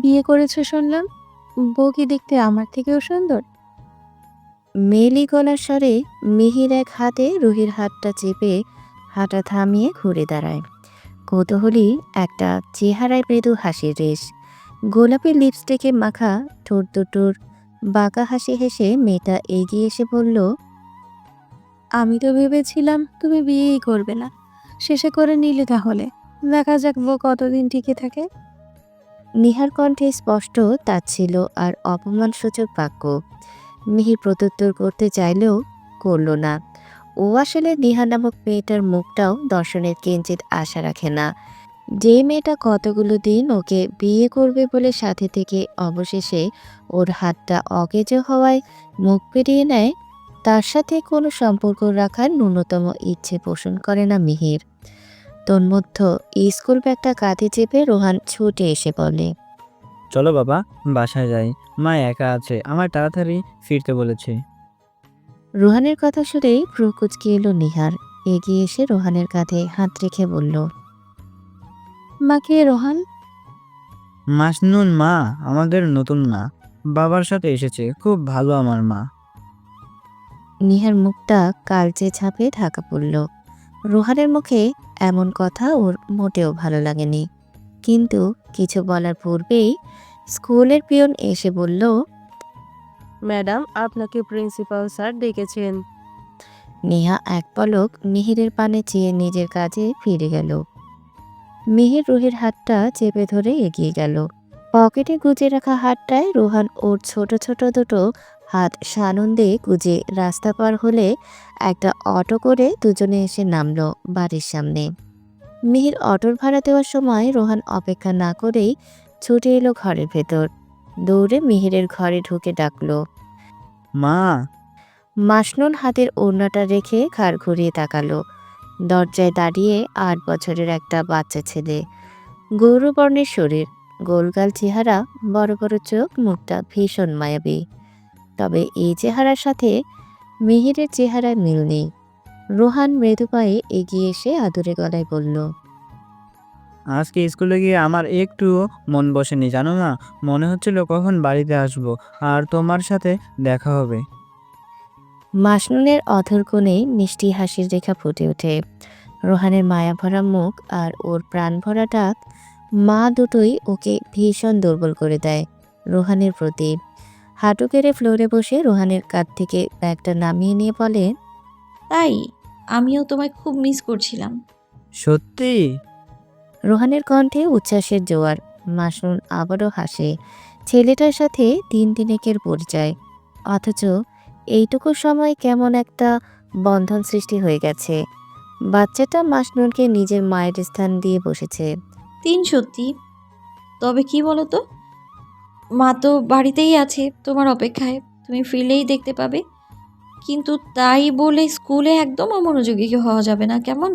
বিয়ে করেছো শুনলাম, বউ কি দেখতে আমার থেকেও সুন্দর? মেলি গলার স্বরে মিহির এক হাতে রুহির হাতটা চেপে হাঁটা থামিয়ে ঘুরে দাঁড়ায়। কৌতূহলী একটা চেহারায় মৃদু হাসির রেশ, গোলাপি লিপস্টিকে মাখা ঠোঁট দুটোর বাঁকা হাসি হেসে মেয়েটা এগিয়ে এসে বলল। আমি তো ভেবেছিলাম তুমি বিয়েই করবে না, শেষে করে নিলে তাহলে। দেখা যাক বউ কতদিন টিকে থাকে। নিহার কণ্ঠে স্পষ্ট তাচ্ছিল আর অপমানসূচক বাক্য। মিহির প্রত্যুত্তর করতে চাইলেও করল না। ও আসলে নিহা নামক মেয়েটার মুখটাও দর্শনের কিঞ্চিত আশা রাখে না। যে মেয়েটা কতগুলো দিন ওকে বিয়ে করবে বলে সাথে থেকে অবশেষে ওর হাতটা অকেজো হওয়ায় মুখ ফিরিয়ে নেয়, তার সাথে কোনো সম্পর্ক রাখার ন্যূনতম ইচ্ছে পোষণ করে না মিহির। তন্মধ্য স্কুল ব্যাগটা কাঁধে চেপে রোহান ছুটে এসে বলে। চলো বাবা, বাসায় যাই, মা একা আছে, আমার তাড়াতাড়ি ফিরতে বলেছে। রোহানের কথা শুনেই ভ্রু কুঁচকে এলো নিহার। এগিয়ে এসে রোহানের কাঁধে হাত রেখে বলল। মাকে রোহান? মাসনুন মা, আমাদের নতুন মা, বাবার সাথে এসেছে, খুব ভালো আমার মা। নিহার মুখটা কালচে ছাপে ঢাকা পড়ল। রোহানের মুখে এমন কথা ওর মোটেও ভালো লাগেনি, কিন্তু কিছু বলার পূর্বেই স্কুলের পিয়ন এসে বলল। ম্যাডাম, আপনাকে প্রিন্সিপাল স্যার ডেকেছেন। নেহা এক পলক মিহিরের পানে চেয়ে নিজের কাজে ফিরে গেল। মিহির রুহির হাতটা চেপে ধরে এগিয়ে গেল। পকেটে গুজে রাখা হাতটায় রোহান ওর ছোট ছোট দুটো হাত সানন্দে গুজে রাস্তা পার হলে একটা অটো করে দুজনে এসে নামলো বাড়ির সামনে। মিহির অটোর ভাড়া দেওয়ার সময় রোহান অপেক্ষা না করেই ছুটে এলো ঘরের ভেতর। দৌড়ে মিহিরের ঘরে ঢুকে ডাকলো। মা। মাসনুন হাতের ওড়নাটা রেখে ঘাড় ঘুরিয়ে তাকালো। দরজায় দাঁড়িয়ে ৮ বছরের একটা বাচ্চা ছেলে, গৌরবর্ণের শরীর, গোলগাল চেহারা, বড় বড় চোখ, মুখটা ভীষণ মায়াবী। তবে এই চেহারার সাথে মিহিরের চেহারার মিল নেই। রোহান মৃদু পায়ে এগিয়ে এসে আদুরে গলায় বলল। আজকে স্কুলে গিয়ে আমার একটুও মন বসেনি জানো না, মনে হচ্ছিল কখন বাড়িতে আসবো আর তোমার সাথে দেখা হবে। মাসনুনের অধর কোণে মিষ্টি হাসির রেখা ফুটে ওঠে। রোহানের মায়াভরা মুখ আর ওর প্রাণ ভরা ডাক, মা দুটোই ওকে ভীষণ দুর্বল করে দেয় রোহানের প্রতি। হাঁটু কেড়ে ফ্লোরে বসে রোহানের কাঁধ থেকে ব্যাগটা নামিয়ে নিয়ে বলে। তাই আমিও তোমায় খুব মিস করছিলাম। সত্যি? রোহানের কণ্ঠে উচ্ছ্বাসের জোয়ার। মাসনুন আবারও হাসে। ছেলেটার সাথে 3 দিনেকের পরিচয়, অথচ এইটুকু সময় কেমন একটা বন্ধন সৃষ্টি হয়ে গেছে। বাচ্চাটা মাসনুনকে নিজের মায়ের স্থান দিয়ে বসেছে। 3 সত্যি। তবে কি বলো তো, মা তো বাড়িতেই আছে তোমার অপেক্ষায়, তুমি ফিরলেই দেখতে পাবে। কিন্তু তাই বলে স্কুলে একদম অমনোযোগী হওয়া যাবে না, কেমন?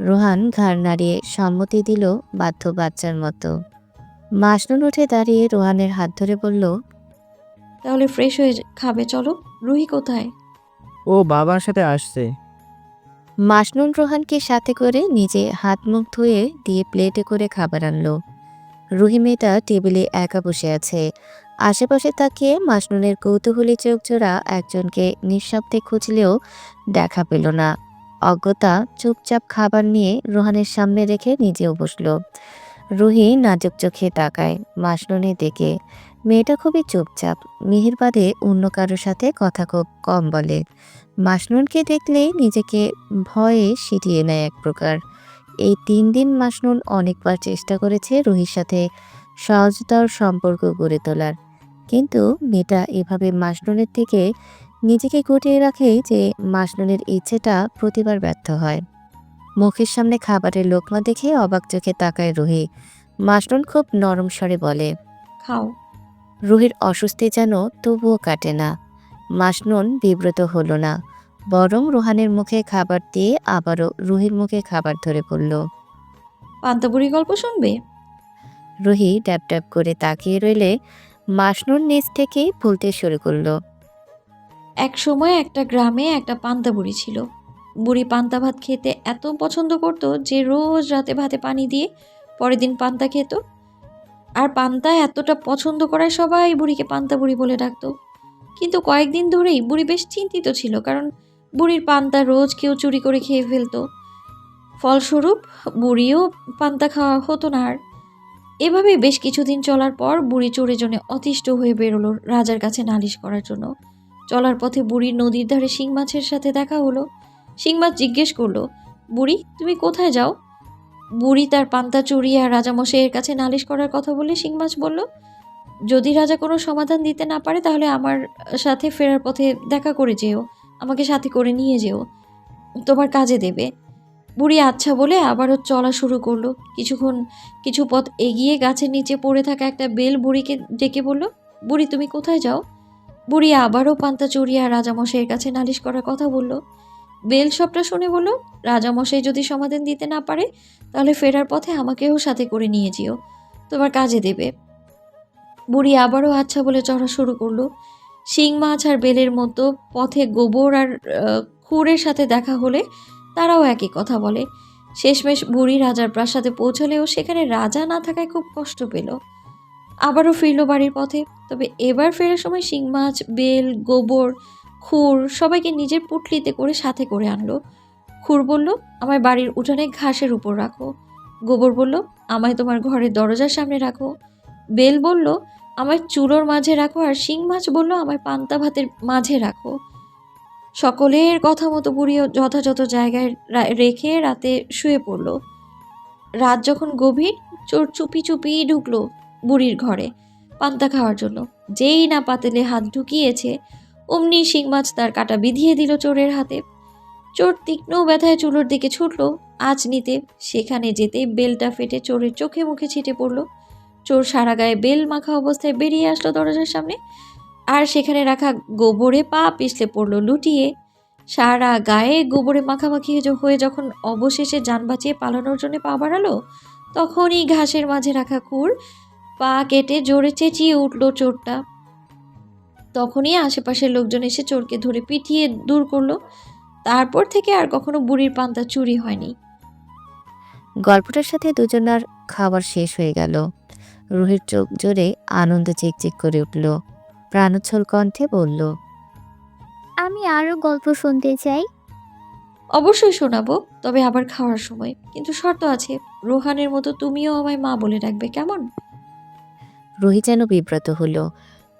রোহান ঘাড় নাড়িয়ে সম্মতি দিল বাধ্য বাচ্চার মতো। মাসনুন উঠে দাঁড়িয়ে রোহানের হাত ধরে বলল। তাহলে ফ্রেশ হয়ে খাবে, চলো। রুহি কোথায়? ও বাবার সাথে আসছে। মাসনুন রোহানকে সাথে করে নিজে হাত মুখ ধুয়ে দিয়ে প্লেটে করে খাবার আনলো। রুহি মেয়েটা টেবিলে একা বসে আছে। আশেপাশে তাকিয়ে মাসনুনের কৌতূহলী চোখ জোড়া একজনকে নিঃশব্দে খুঁজলেও দেখা পেল না। অজ্ঞতা চুপচাপ খাবার নিয়ে রোহানের সামনে রেখে নিজেও বসল। রুহি নাজুক চোখে তাকায় মাসনুনের দিকে। মেয়েটা খুবই চুপচাপ, মিহির বাদে অন্য কারোর সাথে কথা খুব কম বলে। মাসনুনকে দেখলে নিজেকে ভয়ে সিটিয়ে নেয় এক প্রকার। এই 3 দিন মাসনুন অনেকবার চেষ্টা করেছে রুহির সাথে সহজতার সম্পর্ক গড়ে তোলার, কিন্তু মেয়েটা এভাবে মাসনুনের থেকে নিজেকে গুটিয়ে রাখে যে মাসনুনের ইচ্ছেটা প্রতিবার ব্যর্থ হয়। মুখের সামনে খাবারের লোকমা দেখে অবাক চোখে তাকায় রুহি। মাসনুন খুব নরম স্বরে বলে। খাও। রুহির অস্বস্তি যেন তবুও কাটে না। মাসনুন বিব্রত হলো না, বরং রুহানের মুখে খাবার দিয়ে আবারও রুহির মুখে খাবার ধরে পড়ল। পান্তাবুড়ি গল্প শুনবে? রুহি ড্যাব ড্যাব করে তাকিয়ে রইলে মাসনুন নিজ থেকেই ভুলতে শুরু করলো। এক সময় একটা গ্রামে একটা পান্তা বুড়ি ছিল। বুড়ি পান্তা ভাত খেতে এত পছন্দ করত যে রোজ রাতে ভাতে পানি দিয়ে পরের দিন পান্তা খেত। আর পান্তা এতটা পছন্দ করায় সবাই বুড়িকে পান্তা বুড়ি বলে ডাকতো। কিন্তু কয়েকদিন ধরেই বুড়ি বেশ চিন্তিত ছিল, কারণ বুড়ির পান্তা রোজ কেউ চুরি করে খেয়ে ফেলতো। ফলস্বরূপ বুড়িও পান্তা খাওয়া হতো না আর। এভাবে বেশ কিছুদিন চলার পর বুড়ি চোরে জনে অতিষ্ঠ হয়ে বেরোলো রাজার কাছে নালিশ করার জন্য। চলার পথে বুড়ির নদীর ধারে শিং মাছের সাথে দেখা হলো। শিং মাছ জিজ্ঞেস করলো, বুড়ি তুমি কোথায় যাও? বুড়ি তার পান্তা চুরি আর রাজামশাইয়ের কাছে নালিশ করার কথা বলে শিং মাছ বলল, যদি রাজা কোনো সমাধান দিতে না পারে তাহলে আমার সাথে ফেরার পথে দেখা করে যেও, আমাকে সাথে করে নিয়ে যেও, তোমার কাজে দেবে। বুড়ি আচ্ছা বলে আবারও চলা শুরু করলো। কিছু পথ এগিয়ে গাছের নিচে পড়ে থাকা একটা বেল বুড়িকে ডেকে বলল, বুড়ি তুমি কোথায় যাও? বুড়ি আবারও পান্তা চুরি আর রাজামশাইয়ের কাছে নালিশ করার কথা বলল। বেল সবটা শুনে বলল, রাজামশাই যদি সমাধান দিতে না পারে তাহলে ফেরার পথে আমাকেও সাথে করে নিয়ে যেও, তোমার কাজে দেবে। বুড়ি আচ্ছা বলে চড়া শুরু করলো। শিং মাছ আর বেলের মতো পথে গোবর আর খুরের সাথে দেখা হলে তারাও একই কথা বলে। শেষমেশ বুড়ি রাজার প্রাসাদে পৌঁছালেও সেখানে রাজা না থাকায় খুব কষ্ট পেল। আবারও ফিরল বাড়ির পথে। তবে এবার ফেরার সময় শিং মাছ, বেল, গোবর, খুর সবাইকে নিজের পুটলিতে করে সাথে করে আনলো। খুর বলল, আমায় বাড়ির উঠানে ঘাসের উপর রাখো। গোবর বলল, আমায় তোমার ঘরের দরজার সামনে রাখো। বেল বলল, আমায় চুলোর মাঝে রাখো। আর শিং মাছ বলল, আমায় পান্তা ভাতের মাঝে রাখো। সকলের কথা মতো বুড়িও যথাযথ জায়গায় রেখে রাতে শুয়ে পড়ল। রাত যখন গভীর, চোর চুপি চুপি ঢুকলো বুড়ির ঘরে পান্তা খাওয়ার জন্য। যেই না পাতিলে হাত ঢুকিয়েছে অমনি শিং মাছ তার কাটা বিধিয়ে দিল চোরের হাতে। চোর তীক্ষ্ণ ব্যথায় চুলোর দিকে ছুটল আঁচ নিতে। সেখানে যেতেই বেলটা ফেটে চোরের চোখে মুখে ছিটে পড়ল। চোর সারা গায়ে বেল মাখা অবস্থায় বেরিয়ে আসলো দরজার সামনে, আর সেখানে রাখা গোবরে পা পিছলে পড়লো লুটিয়ে। সারা গায়ে গোবরে মাখামাখি হয়ে যখন অবশেষে যান বাঁচিয়ে পালানোর জন্য পা বাড়ালো, তখনই ঘাসের মাঝে রাখা খুর পা কেটে জোরে চেঁচিয়ে উঠল চোরটা। তখনই আশেপাশের লোকজন এসে চোরকে ধরে পিটিয়ে দূর করলো। তারপর থেকে আর কখনো বুড়ির পান্তা চুরি হয়নি। গল্পটার সাথে দুজনার খাবার শেষ হয়ে গেল। রুহির চোখ জোরে আনন্দ চিকচিক করে উঠল। প্রাণোচ্ছল কণ্ঠে বলল, আমি আরো গল্প শুনতে চাই। অবশ্যই শোনাবো, তবে আবার খাওয়ার সময়। কিন্তু শর্ত আছে, রোহানের মতো তুমিও আমায় মা বলে ডাকবে, কেমন? রুহি যেন বিব্রত হলো,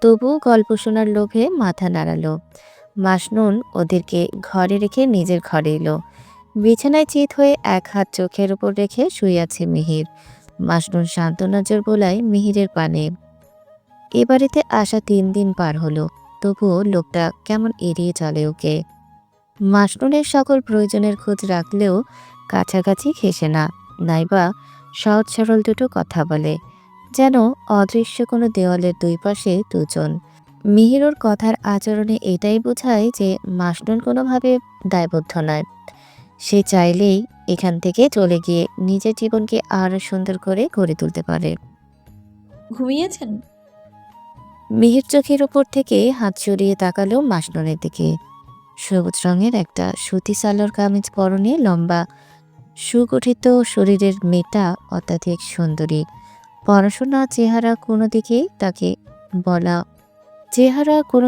তবুও গল্প শোনার লোভে মাথা নাড়ালো। মাসনুন ওদেরকে ঘরে রেখে নিজের ঘরে এলো। বিছানায় চিত হয়ে এক হাত চোখের উপর রেখে শুয়ে আছে মিহির। মাসনুন শান্ত নজর বোলায় মিহিরের পানে। এ বাড়িতে আসা 3 দিন পার হলো, তবুও লোকটা কেমন এড়িয়ে চলে ওকে। মাসনুনের সকল প্রয়োজনের খোঁজ রাখলেও কাছাকাছি ঘেঁষে না, নাইবা সহজ সরল দুটো কথা বলে, যেন অদৃশ্য কোনো দেওয়ালের দুই পাশে দুজন। মিহিরুর কথার আচরণে এটাই বোঝায় যে মাসনুন কোনোভাবে দায়বদ্ধ নয়। সে চাইলেই এখান থেকে চলে গিয়ে নিজের জীবনকে আরো সুন্দর করে গড়ে তুলতে পারে। ঘুমিয়েছেন? মিহির চোখের উপর থেকে হাত সরিয়ে তাকালো মাসনুনের দিকে। সবুজ রঙের একটা সুতি সালোয়ার কামিজ পরনে লম্বা সুগঠিত শরীরের মেয়েটা অত্যাধিক সুন্দরী। পড়াশোনা চেহারা কোনো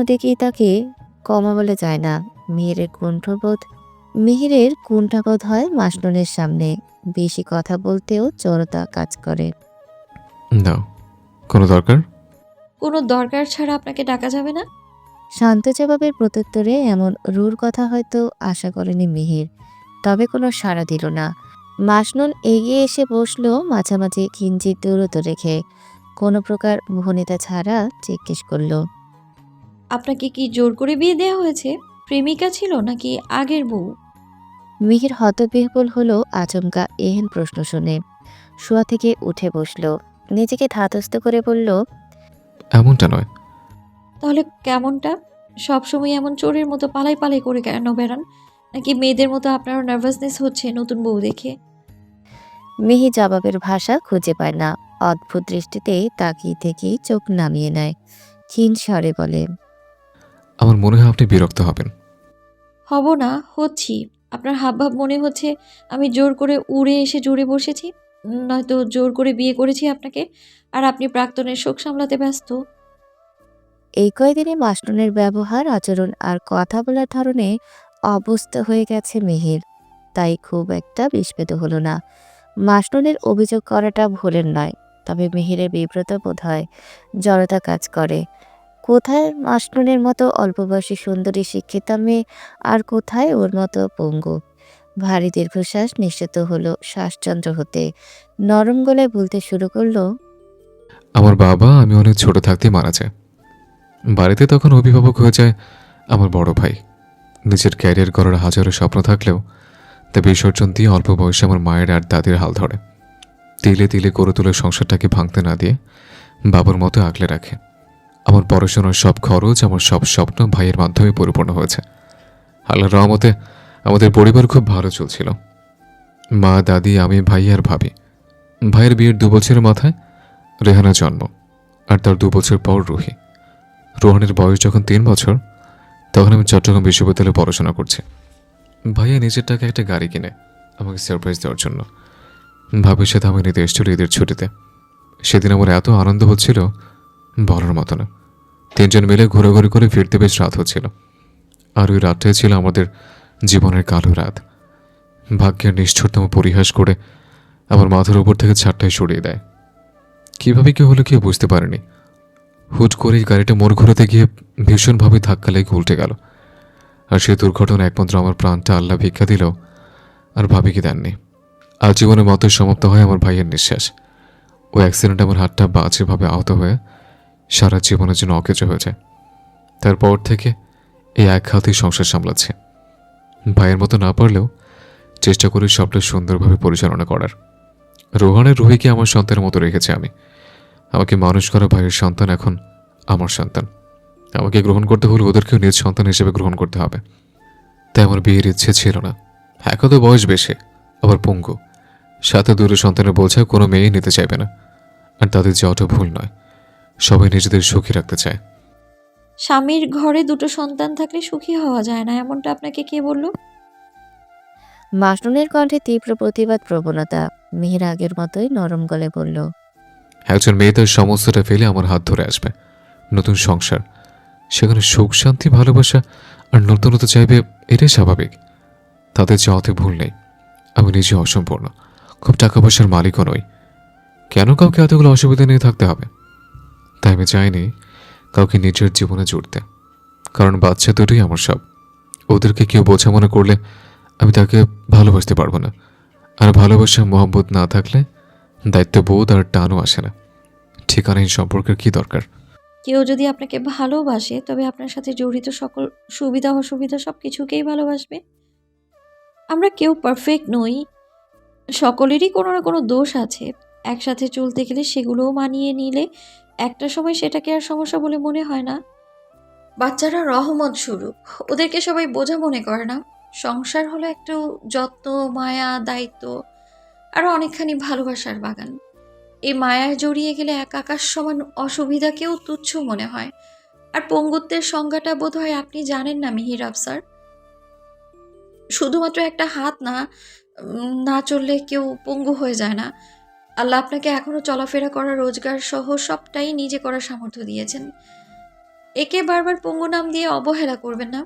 দিকেই তাকে কমা বলে যায় না। মিহিরের কুণ্ঠাবোধ হয় মাসনুনের সামনে। বেশি কথা বলতেও জড়তা কাজ করে। না, কোনো দরকার? কোনো দরকার ছাড়া আপনাকে ডাকা যাবে না? শান্ত জবাবের প্রত্যুত্তরে এমন রূঢ় কথা হয়তো আশা করেনি মিহির, তবে কোনো সাড়া দিল না। মাসনুন এগিয়ে এসে বসলো মাঝামাঝি কিঞ্চিত দূরত্ব রেখে। কোনো প্রকার ভনিতা ছাড়া জিজ্ঞেস করলো, আপনাকে কি জোর করে বিয়ে দেওয়া হয়েছে? প্রেমিকা ছিল নাকি আগের বউ? মিহির হতবিহ্বল হলো আচমকা এহেন প্রশ্ন শুনে। শোয়া থেকে উঠে বসলো, নিজেকে ধাতস্থ করে বলল, এমনটা নয়। তাহলে কেমনটা? সবসময় এমন চোরের মতো পালাই পালাই করে কেন বেড়ান? নাকি মেয়েদের মতো আপনারও নার্ভাসনেস হচ্ছে নতুন বউ দেখে? মিহি জবাবের ভাষা খুঁজে পায় না। অদ্ভুত দৃষ্টিতে তাকিয়ে থেকেই চোখ নামিয়ে নেয়। ক্ষীণ স্বরে বলে, আমার মনে হয় আপনি বিরক্ত হবেন। হব না, হচ্ছি। আপনার হাবভাব মনে হচ্ছে আমি জোর করে উড়ে এসে জুড়ে বসেছি, নয়তো জোর করে বিয়ে করেছি আপনাকে, আর আপনি প্রাক্তনের শোক সামলাতে ব্যস্ত। এই কয়দিনে মাসনুনের ব্যবহার, আচরণ আর কথা বলার ধরনে অবস্থা হয়ে গেছে মিহির। তাই খুব একটা বিস্মিত হলো না। মাসনুনের অভিযোগ করাটা ভুলের নয়, তবে মিহিরের বিব্রত বোধ হয়, জড়তা কাজ করে। কোথায় মাসনুনের মতো অল্পবয়সী সুন্দরী শিক্ষিতা মেয়ে, আর কোথায় ওর মতো পঙ্গু। ভারী দীর্ঘশ্বাস নিশ্চিত হলো শ্বাসযন্ত্র হতে। নরম গলায় বলতে শুরু করলো, আমার বাবা আমি অনেক ছোট থাকতে মারা যায়। বাড়িতে তখন অভিভাবক হয়ে যায় আমার বড় ভাই। নিজের ক্যারিয়ার করার হাজারো স্বপ্ন থাকলেও তা বিসর্জন দিয়ে অল্প বয়সে আমার মায়ের আর দাদির হাল ধরে। তিলে তিলে করে তুলে সংসারটাকে ভাঙতে না দিয়ে বাবার মতো আগলে রাখে। আমার পড়াশোনার সব খরচ, আমার সব স্বপ্ন ভাইয়ের মাধ্যমে পরিপূর্ণ হয়েছে। আল্লাহর রহমতে আমাদের পরিবার খুব ভালো চলছিল। মা, দাদি, আমি, ভাই আর ভাবি। ভাইয়ের বিয়ের 2 বছরের মাথায় রেহানা জন্ম, আর তার 2 বছর পর রুহি। রোহানের বয়স যখন 3 বছর, তখন আমি চট্টগ্রাম বিশ্ববিদ্যালয়ে পড়াশোনা করছি। ভাইয়া নিজের টাকা একটা গাড়ি কিনে আমাকে সারপ্রাইজ দেওয়ার জন্য ভাবির সাথে আমি নিতে এসেছিল ঈদের ছুটিতে। সেদিন আমার এত আনন্দ হচ্ছিল বলার মতো না। 3 জন মিলে ঘোরাঘুরি করে ফিরতে বেশ রাত হচ্ছিল, আর ওই রাতটাই ছিল আমাদের জীবনের কালো রাত। ভাগ্যের নিষ্ঠুরতম পরিহাস করে আমার মাথার উপর থেকে ছাদটাই সরিয়ে দেয়। কীভাবে কি হলো কেউ বুঝতে পারেনি। হুট করেই গাড়িটা মোড় ঘোরাতে গিয়ে ভীষণভাবে ধাক্কা লেগে উল্টে গেল। আর সেই দুর্ঘটনা একমাত্র আমার প্রাণটা আল্লাহ ভিক্ষা দিল, আর ভাবিকে দেননি। আজীবনের মতো সমাপ্ত হয় আমার ভাইয়ের নিঃশ্বাস। ওই অ্যাক্সিডেন্ট আমার হাতটা বাজেভাবে আহত হয়ে সারা জীবনের জন্য অকেজো হয়ে যায়। তারপর থেকে এই এক হাতেই সংসার সামলাচ্ছে। ভাইয়ের মতো না পারলেও চেষ্টা করি সবটা সুন্দরভাবে পরিচালনা করার। রোহানের রুহিকে আমার সন্তানের মতো রেখেছি আমি। আমাকে মানুষ করা ভাইয়ের সন্তান এখন আমার সন্তান। আমাকে গ্রহণ করতে হলে ওদেরকেও নিজ সন্তান হিসেবে গ্রহণ করতে হবে। তাই আমার বিয়ের ইচ্ছে ছিল না। একা তো বয়স বেশি, আবার পঙ্গু, সাথে 2 সন্তানের বোঝা কোনো মেয়েই নিতে চাইবে না। আর তাদের যাওয়াটা ভুল নয়, সবাই নিজেদের সুখী রাখতে চায়। স্বামীর ঘরে 2টো সন্তান থাকলে সুখী হওয়া যায় না, এমনটা আপনাকে কে বলল? মাসনুনের কণ্ঠে তীব্র প্রতিবাদ প্রবণতা। মিহির আগের মতোই নরম গলায় বলল, একজন মেয়ে তার সমস্তটা ফেলে আমার হাত ধরে আসবে। নতুন সংসার, সেখানে সুখ, শান্তি, ভালোবাসা আর নতুনত্ব চাইবে, এটাই স্বাভাবিক। তাদের চাওয়াতে ভুল নেই। আমি নিজে অসম্পূর্ণ, খুব টাকা পয়সার মালিকও নই। কেন কাউকে এতগুলো অসুবিধা নিয়ে থাকতে হবে? তাই আমি চাইনি কাউকে নিজের জীবনে জুড়তে। কারণ বাচ্চা দুটোই আমার সব। ওদেরকে কেউ বোঝা মনে করলে আমি তাকে ভালোবাসতে পারবো না। আর ভালোবাসা, মোহাম্মত না থাকলে দায়িত্ববোধ আর টানও আসে না। ঠিকানাহীন সম্পর্কের কি দরকার? কেউ যদি আপনাকে ভালোবাসে তবে আপনার সাথে জড়িত সকল সুবিধা অসুবিধা সব কিছুকেই ভালোবাসবে। আমরা কেউ পারফেক্ট নই, সকলেরই কোনো না কোনো দোষ আছে। একসাথে চলতে গেলে সেগুলোও মানিয়ে নিলে একটা সময় সেটাকে আর সমস্যা বলে মনে হয় না। বাচ্চারা রহমত স্বরূপ, ওদেরকে সবাই বোঝা মনে করে না। সংসার হলো একটু যত্ন, মায়া, দায়িত্ব, আরও অনেকখানি ভালোবাসার বাগান। এই মায়ায় জড়িয়ে গেলে এক আকাশ সমান অসুবিধাকেও তুচ্ছ মনে হয়। আর পঙ্গুত্বের সংজ্ঞাটা বোধ হয় আপনি জানেন না মিহির আফসার। শুধুমাত্র একটা হাত না চললে কেউ পঙ্গু হয়ে যায় না। আল্লাহ আপনাকে এখনো চলাফেরা করা, রোজগার সহ সবটাই নিজে করার সামর্থ্য দিয়েছেন। একে বারবার পঙ্গু নাম দিয়ে অবহেলা করবেন না।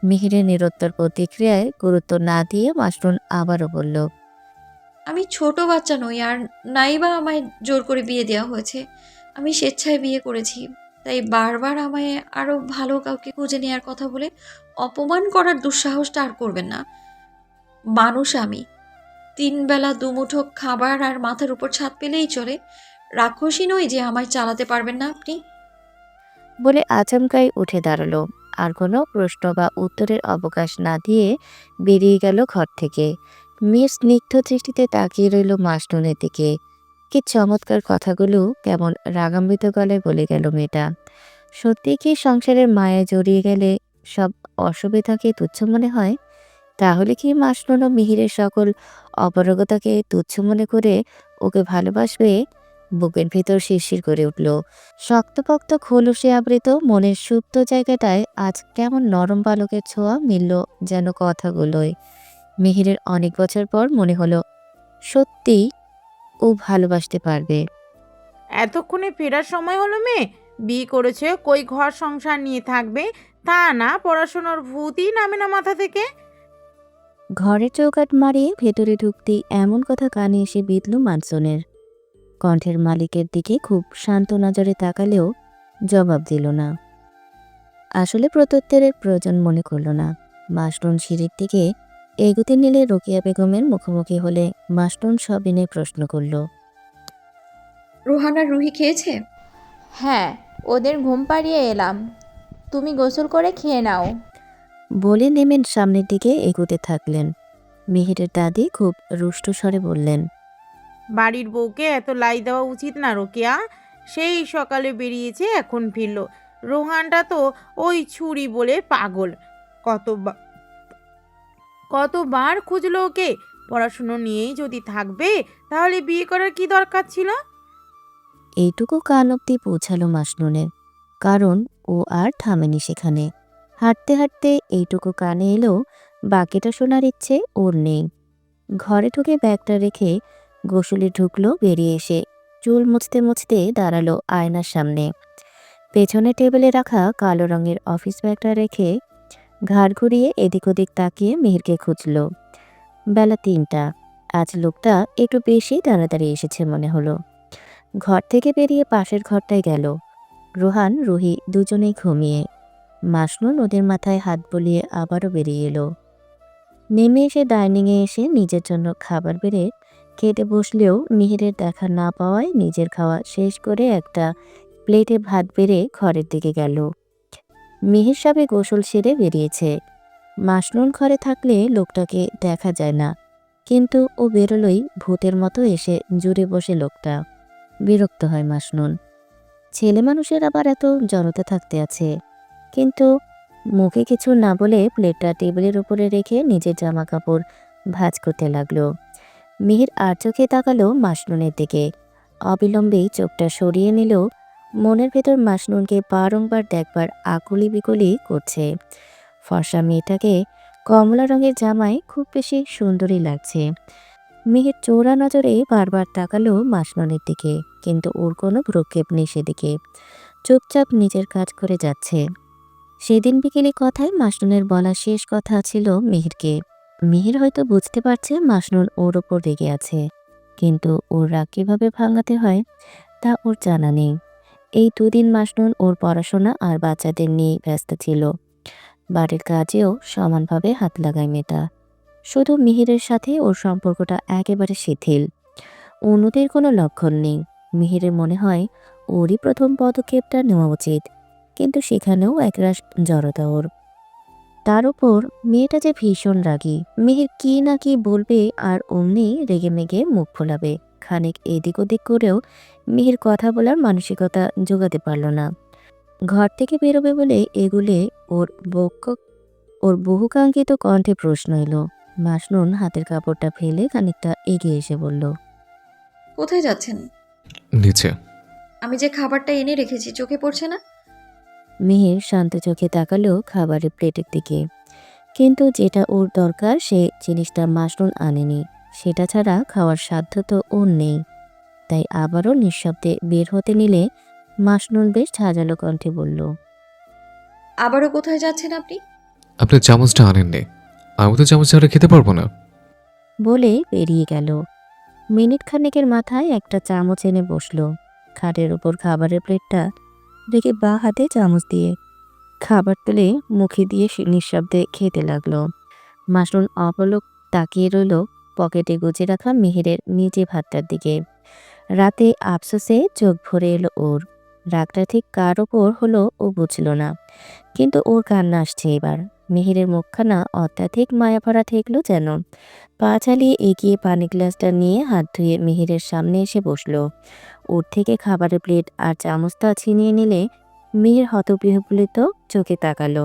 মিহিরের নিরুত্তর প্রতিক্রিয়ায় গুরুত্ব না দিয়ে মাসনুন আবারও বলল, আমি ছোট বাচ্চা নই, আর নাইবা আমায় জোর করে বিয়ে দেওয়া হয়েছে। আমি স্বেচ্ছায় বিয়ে করেছি। তাই বারবার আমায় আরও ভালো কাউকে খুঁজে নেওয়ার কথা বলে অপমান করার দুঃসাহসটা আর করবেন না। মানুষ আমি, 3 বেলা 2 মুঠো খাবার আর মাথার উপর ছাদ পেলেই চলে। রাক্ষসী নই যে আমায় চালাতে পারবেন না আপনি। বলে আচমকাই উঠে দাঁড়ালো। আর কোনো প্রশ্ন বা উত্তরের অবকাশ না দিয়ে বেরিয়ে গেল ঘর থেকে। মেয়ের স্নিগ্ধ দৃষ্টিতে তাকিয়ে রইল মাসনুনের দিকে। কি চমৎকার কথাগুলো কেমন রাগান্বিত গলায় বলে গেল মেয়েটা। সত্যি কি সংসারের মায়া জড়িয়ে গেলে সব অসুবিধাকে তুচ্ছ মনে হয়? তাহলে কি মাসনুন ও মিহিরের সকল অপারগতাকে তুচ্ছ মনে করে ওকে ভালোবাসবে? বুকের ভেতর শিরশির করে উঠল। শক্তপোক্ত খোলসে আবৃত মনের সুপ্ত জায়গাটায় আজ কেমন নরম বালকের ছোঁয়া মিলল যেন কথাগুলোয়। মিহিরের অনেক বছর পর মনে হলো সত্যি ও ভালোবাসতে পারবে। এতক্ষণে ফেরার সময় হলো মেয়ে? বিয়ে করেছে কই ঘর সংসার নিয়ে থাকবে, তা না পড়াশোনার ভূতই নামে না মাথা থেকে। ঘরের চৌকাঠ মারিয়ে ভেতরে ঢুকতেই এমন কথা কানে এসে বিঁধল মানসনের। কণ্ঠের মালিকের দিকে খুব শান্ত নজরে তাকালেও জবাব দিল না। আসলে প্রত্যুত্তরের প্রয়োজন মনে করল না। মাসনুন সিঁড়ির দিকে এগুতে নিলে রোকেয়া বেগমের মুখোমুখি হলে মাসনুন সবিনয়ে প্রশ্ন করল, রোহান আর রুহি খেয়েছে? হ্যাঁ, ওদের ঘুম পাড়িয়ে এলাম। তুমি গোসল করে খেয়ে নাও। বলে নেমেন সামনের দিকে এগুতে থাকলেন। মিহিরের দাদি খুব রুষ্ট স্বরে বললেন, বাড়ির বউকে এত লাই দেওয়া উচিত না রোকেয়া। সেই সকালে বেরিয়েছে, এখন ফিরল। রোহানটা তো ওই ছুরি বলে পাগল। কতবার খুঁজলো ওকে। পড়াশুনো নিয়েই যদি থাকবে তাহলে বিয়ে করার কি দরকার ছিল? এইটুকু কান অব্দি পৌঁছালো মাসনুনের, কারণ ও আর থামেনি সেখানে। হাঁটতে হাঁটতে এইটুকু কানে এলেও বাকিটা শোনার ইচ্ছে ওর নেই। ঘরে ঢুকে ব্যাগটা রেখে গোসলে ঢুকলো। বেরিয়ে এসে চুল মুছতে মুছতে দাঁড়ালো আয়নার সামনে। পেছনে টেবিলে রাখা কালো রঙের অফিস ব্যাগটা রেখে ঘাড় ঘুরিয়ে এদিক ওদিক তাকিয়ে মিহিরকে খুঁজল। বেলা ৩টা। আজ লোকটা একটু বেশি তাড়াতাড়ি এসেছে মনে হলো। ঘর থেকে বেরিয়ে পাশের ঘরটায় গেল। রোহান রুহি দুজনেই ঘুমিয়ে। মাসনুন ওদের মাথায় হাত বুলিয়ে আবারও বেরিয়ে এলো। নেমে এসে ডাইনিংয়ে এসে নিজের জন্য খাবার বেড়ে খেতে বসলেও মিহিরের দেখা না পাওয়ায় নিজের খাওয়া শেষ করে একটা প্লেটে ভাত বেড়ে ঘরের দিকে গেল। মিহির সাবে গোসল সেরে বেরিয়েছে। মাসনুন ঘরে থাকলে লোকটাকে দেখা যায় না, কিন্তু ও বেরোলেই ভূতের মতো এসে জুড়ে বসে লোকটা। বিরক্ত হয় মাসনুন। ছেলে মানুষের আবার এত জড়তা থাকতে আছে। কিন্তু মুখে কিছু না বলে প্লেটটা টেবিলের উপরে রেখে নিজের জামা কাপড় ভাঁজ করতে লাগলো। মিহির আর চোখে তাকালো মাসনুনের দিকে। অবিলম্বেই চোখটা সরিয়ে নিল। মনের ভেতর মাসনুনকে বারংবার দেখবার আকুলি বিকুলি করছে। ফর্সা মেয়েটাকে কমলা রঙের জামায় খুব বেশি সুন্দরী লাগছে। মিহির চোরা নজরে বারবার তাকালো মাসনুনের দিকে, কিন্তু ওর কোনো ভ্রুক্ষেপ নেই সেদিকে। চুপচাপ নিজের কাজ করে যাচ্ছে। সেদিন বিকেলে কথায় মাসনুনের বলা শেষ কথা ছিল মিহিরকে। মিহির হয়তো বুঝতে পারছে মাসনুন ওর ওপর রেগে আছে, কিন্তু ওর রাগ কিভাবে ভাঙাতে হয় তা ওর জানা নেই। এই দুদিন মাসনুন ওর পড়াশোনা আর বাচ্চাদের নিয়ে ব্যস্ত ছিল। বাড়ির কাজেও সমানভাবে হাত লাগায় মেয়েটা। শুধু মিহিরের সাথে ওর সম্পর্কটা একেবারে শিথিল। অন্যদের কোনো লক্ষণ নেই। মিহিরের মনে হয় ওরই প্রথম পদক্ষেপটা নেওয়া উচিত, কিন্তু সেখানেও একরাশ জড়তা ওর। তার উপর মেয়েটা যে ভীষণ রাগী। মিহির কি না কি বলবে আর অমনি রেগে মেগে মুখ ফোলাবে। খানিক এদিক ওদিক করেও মিহির কথা বলার মানসিকতা জোগাতে পারল না। ঘর থেকে বেরোবে বলে এগুলে ওর বহুকাঙ্ক্ষিত কণ্ঠে প্রশ্ন এলো। মাসনুন হাতের কাপড়টা ফেলে খানিকটা এগিয়ে এসে বলল, কোথায় যাচ্ছেন? নিচে। আমি যে খাবারটা এনে রেখেছি চোখে পড়ছে না? মিহির শান্ত চোখে তাকালো খাবারের প্লেটের দিকে, কিন্তু যেটা ওর দরকার সে জিনিসটা মাসনুন আনেনি। সেটা ছাড়া খাওয়ার সাধ্য তো ওর নেই। তাই আবারও নিঃশব্দে বের হতে নিলে মাসনুন বেশ ঝাঁঝালো কণ্ঠে বলল, আবারও কোথায় যাচ্ছেন আপনি? আপনি চামচটা আনেননি, আমি তো চামচ ছাড়া খেতে পারবো না। বলে বেরিয়ে গেল। মিনিট খানেকের মাথায় একটা চামচ এনে বসলো। খাটের ওপর খাবারের প্লেটটা রেখে বাঁ হাতে চামচ দিয়ে খাবার তুলে মুখে দিয়ে নিঃশব্দে খেতে লাগলো। মাসনুন অপলক তাকিয়ে রইল পকেটে গুজে রাখা মিহিরের নিজে ভাতটার দিকে। রাতে আফসোসে চোখ ভরে এলো ওর। রাগটা ঠিক কার ওপর হলো ও বুঝল না, কিন্তু ওর কান্না আসছে এবার। মিহিরের মুখখানা অত্যাধিক মায়াভরা ঠেকলো যেন। পা চালিয়ে এগিয়ে পানি গ্লাসটা নিয়ে হাত ধুয়ে মিহিরের সামনে এসে বসলো। ওর থেকে খাবারের প্লেট আর চামচটা ছিনিয়ে নিলে মিহির হতবিহ্বলিত চোখে তাকালো।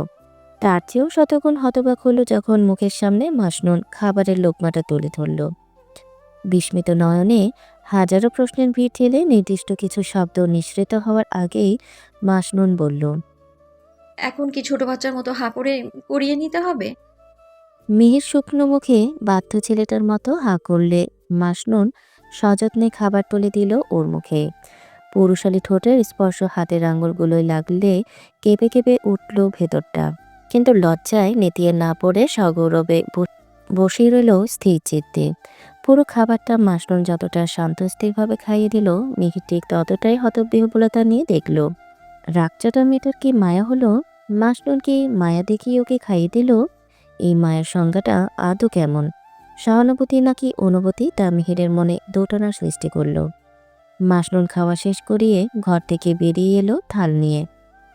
তার চেয়েও শতগুণ হতবাক হলো যখন মুখের সামনে মাসনুন খাবারের লোকমাটা তুলে ধরল। বিস্মিত নয়নে হাজারো প্রশ্নের ভিড় ঠেলে নির্দিষ্ট কিছু শব্দ নিঃসৃত হওয়ার আগেই মাসনুন বলল, এখন কি ছোট বাচ্চার মতো হা করে করিয়ে নিতে হবে? মিহির শুকনো মুখে বাধ্য ছেলেটার মতো হা করলে মাসনুন সযত্নে খাবার তুলে দিল ওর মুখে। পুরুষালী ঠোঁটের স্পর্শ হাতের আঙুলগুলোয় লাগলে কেঁপে কেঁপে উঠল ভেতরটা, কিন্তু লজ্জায় নেতিয়ে না পড়ে সগৌরবে বসেই রইল স্থির চিত্তে। পুরো খাবারটা মাসনুন যতটা শান্তস্থিরভাবে খাইয়ে দিল, মিহির ঠিক ততটাই হতবিহ্বলতা নিয়ে দেখল। রাগচাটা মেয়েটার কি মায়া হলো? মাসনুন কি মায়া দেখিয়ে ওকে খাইয়ে দিল? এই মায়ের সংজ্ঞাটা আদৌ কেমন? সহানুভূতি নাকি অনুভূতি, তা মিহিরের মনে দোটানার সৃষ্টি করল। মাসনুন খাওয়া শেষ করিয়ে ঘর থেকে বেরিয়ে এলো থাল নিয়ে।